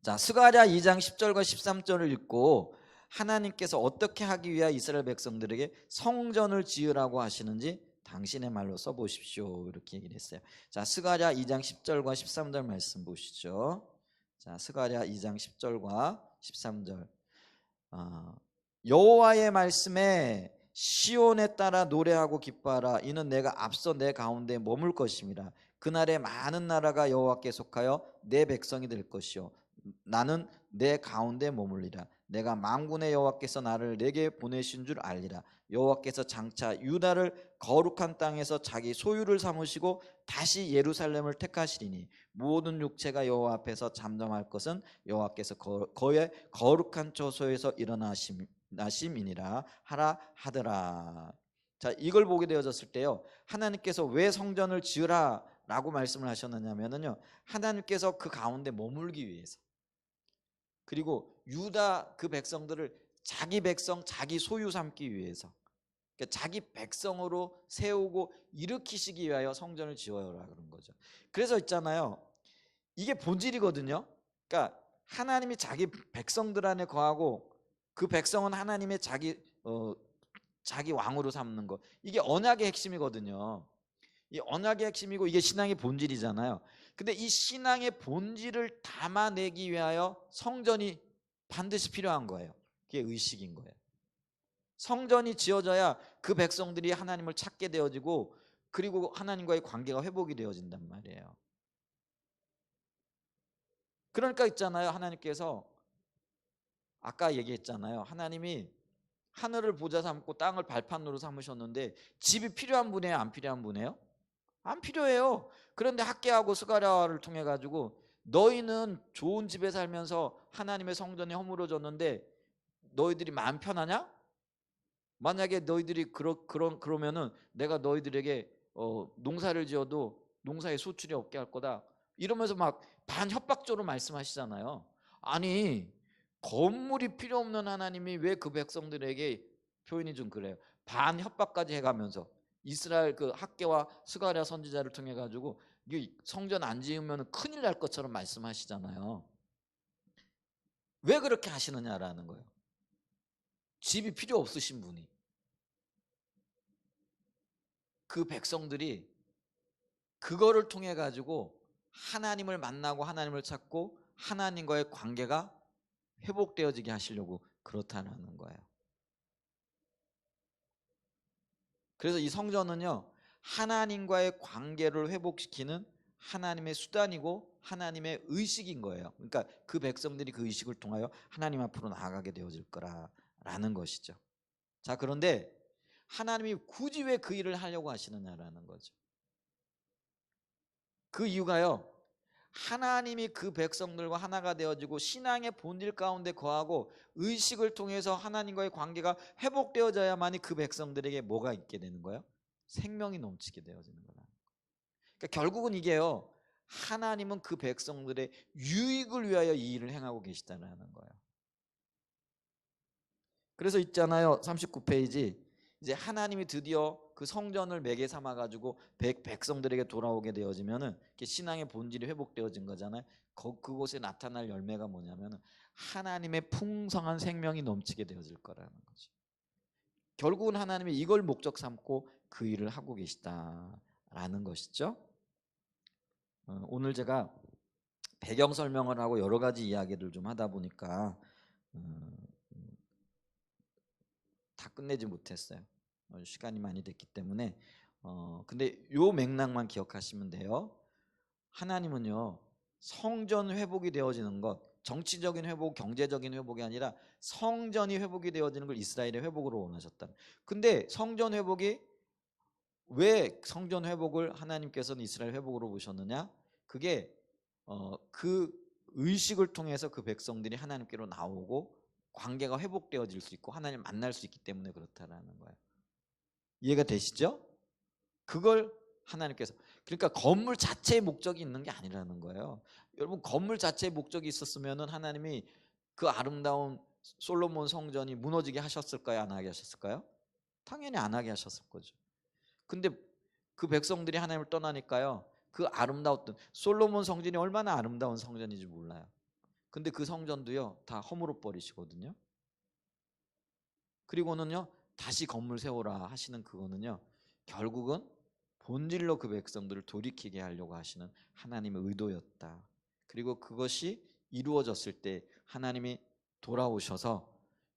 자, 스가랴 2장 10절과 13절을 읽고 하나님께서 어떻게 하기 위해 이스라엘 백성들에게 성전을 지으라고 하시는지 당신의 말로 써보십시오. 이렇게 얘기를 했어요. 자, 스가랴 2장 10절과 13절 말씀 보시죠. 자, 스가랴 2장 10절과 13절. 여호와의 말씀에 시온에 따라 노래하고 기뻐하라. 이는 내가 앞서 내 가운데 머물 것입니다. 그날에 많은 나라가 여호와께 속하여 내 백성이 될 것이요 나는 내 가운데 머물리라. 내가 만군의 여호와께서 나를 내게 보내신 줄 알리라. 여호와께서 장차 유다를 거룩한 땅에서 자기 소유를 삼으시고 다시 예루살렘을 택하시리니 모든 육체가 여호와 앞에서 잠잠할 것은 여호와께서 그의 거룩한 처소에서 일어나심이니라 하라 하더라. 자, 이걸 보게 되어졌을 때요, 하나님께서 왜 성전을 지으라 라고 말씀을 하셨느냐면요, 하나님께서 그 가운데 머물기 위해서, 그리고 유다 그 백성들을 자기 백성, 자기 소유 삼기 위해서, 그러니까 자기 백성으로 세우고 일으키시기 위하여 성전을 지어라 그런 거죠. 그래서 있잖아요, 이게 본질이거든요. 그러니까 하나님이 자기 백성들 안에 거하고 그 백성은 하나님의 자기 왕으로 삼는 것, 이게 언약의 핵심이거든요. 이 언약의 핵심이고 이게 신앙의 본질이잖아요. 근데 이 신앙의 본질을 담아내기 위하여 성전이 반드시 필요한 거예요. 그게 의식인 거예요. 성전이 지어져야 그 백성들이 하나님을 찾게 되어지고 그리고 하나님과의 관계가 회복이 되어진단 말이에요. 그러니까 있잖아요. 하나님께서 아까 얘기했잖아요. 하나님이 하늘을 보좌 삼고 땅을 발판으로 삼으셨는데 집이 필요한 분이에요? 안 필요한 분이에요? 안 필요해요. 그런데 학개하고 스가랴를 통해 가지고 너희는 좋은 집에 살면서 하나님의 성전이 허물어졌는데 너희들이 마음 편하냐? 만약에 너희들이 그러면은 내가 너희들에게 농사를 지어도 농사에 소출이 없게 할 거다. 이러면서 막 반협박적으로 말씀하시잖아요. 아니 건물이 필요 없는 하나님이 왜 그 백성들에게 표현이 좀 그래요. 반협박까지 해가면서 이스라엘 그 학개와 스가랴 선지자를 통해 가지고 성전 안 지으면 큰일 날 것처럼 말씀하시잖아요. 왜 그렇게 하시느냐라는 거예요. 집이 필요 없으신 분이 그 백성들이 그거를 통해 가지고 하나님을 만나고 하나님을 찾고 하나님과의 관계가 회복되어지게 하시려고 그렇다는 거예요. 그래서 이 성전은요 하나님과의 관계를 회복시키는 하나님의 수단이고 하나님의 의식인 거예요. 그러니까 그 백성들이 그 의식을 통하여 하나님 앞으로 나아가게 되어질 거라는 것이죠. 자, 그런데 하나님이 굳이 왜 그 일을 하려고 하시느냐라는 거죠. 그 이유가요 하나님이 그 백성들과 하나가 되어지고 신앙의 본질 가운데 거하고 의식을 통해서 하나님과의 관계가 회복되어져야만이 그 백성들에게 뭐가 있게 되는 거예요? 생명이 넘치게 되어지는 거다. 그러니까 결국은 이게요 하나님은 그 백성들의 유익을 위하여 이 일을 행하고 계시다는 거예요. 그래서 있잖아요 39페이지 이제 하나님이 드디어 그 성전을 매개 삼아 가지고 백성들에게 돌아오게 되어지면은 신앙의 본질이 회복되어진 거잖아요. 그곳에 나타날 열매가 뭐냐면은 하나님의 풍성한 생명이 넘치게 되어질 거라는 거죠. 결국은 하나님이 이걸 목적 삼고 그 일을 하고 계시다라는 것이죠. 오늘 제가 배경 설명을 하고 여러 가지 이야기를 좀 하다 보니까 다 끝내지 못했어요. 시간이 많이 됐기 때문에 근데 요 맥락만 기억하시면 돼요. 하나님은요 성전 회복이 되어지는 것 정치적인 회복 경제적인 회복이 아니라 성전이 회복이 되어지는 걸 이스라엘의 회복으로 원하셨다. 근데 성전 회복이 왜 성전 회복을 하나님께서는 이스라엘 회복으로 보셨느냐? 그게 그 의식을 통해서 그 백성들이 하나님께로 나오고 관계가 회복되어질 수 있고 하나님 만날 수 있기 때문에 그렇다라는 거예요. 이해가 되시죠? 그걸 하나님께서 그러니까 건물 자체의 목적이 있는 게 아니라는 거예요. 여러분 건물 자체의 목적이 있었으면은 하나님이 그 아름다운 솔로몬 성전이 무너지게 하셨을까요? 안 하게 하셨을까요? 당연히 안 하게 하셨을 거죠. 근데 그 백성들이 하나님을 떠나니까요. 그 아름다웠던 솔로몬 성전이 얼마나 아름다운 성전인지 몰라요. 근데 그 성전도요. 다 허물어 버리시거든요. 그리고는요. 다시 건물 세우라 하시는 그거는요. 결국은 본질로 그 백성들을 돌이키게 하려고 하시는 하나님의 의도였다. 그리고 그것이 이루어졌을 때 하나님이 돌아오셔서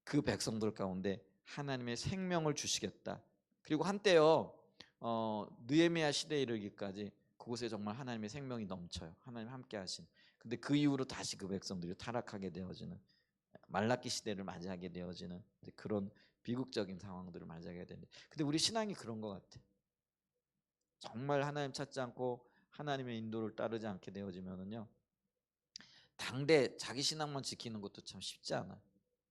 그 백성들 가운데 하나님의 생명을 주시겠다. 그리고 한때요 느헤미야 시대에 이르기까지 그곳에 정말 하나님의 생명이 넘쳐요. 하나님 함께 하신. 근데 그 이후로 다시 그 백성들이 타락하게 되어지는 말라기 시대를 맞이하게 되어지는 그런 비극적인 상황들을 맞이하게 되는데 근데 우리 신앙이 그런 것 같아. 정말 하나님 찾지 않고 하나님의 인도를 따르지 않게 되어지면은요 당대 자기 신앙만 지키는 것도 참 쉽지 않아요.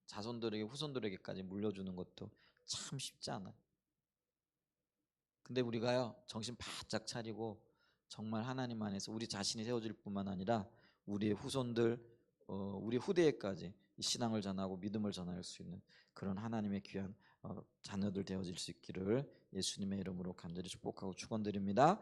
자손들에게 후손들에게까지 물려주는 것도 참 쉽지 않아요. 근데 우리가요 정신 바짝 차리고 정말 하나님 안에서 우리 자신이 세워질 뿐만 아니라 우리의 후손들 우리 후대에까지 이 신앙을 전하고 믿음을 전할 수 있는 그런 하나님의 귀한 자녀들 되어질 수 있기를 예수님의 이름으로 간절히 축복하고 축원드립니다.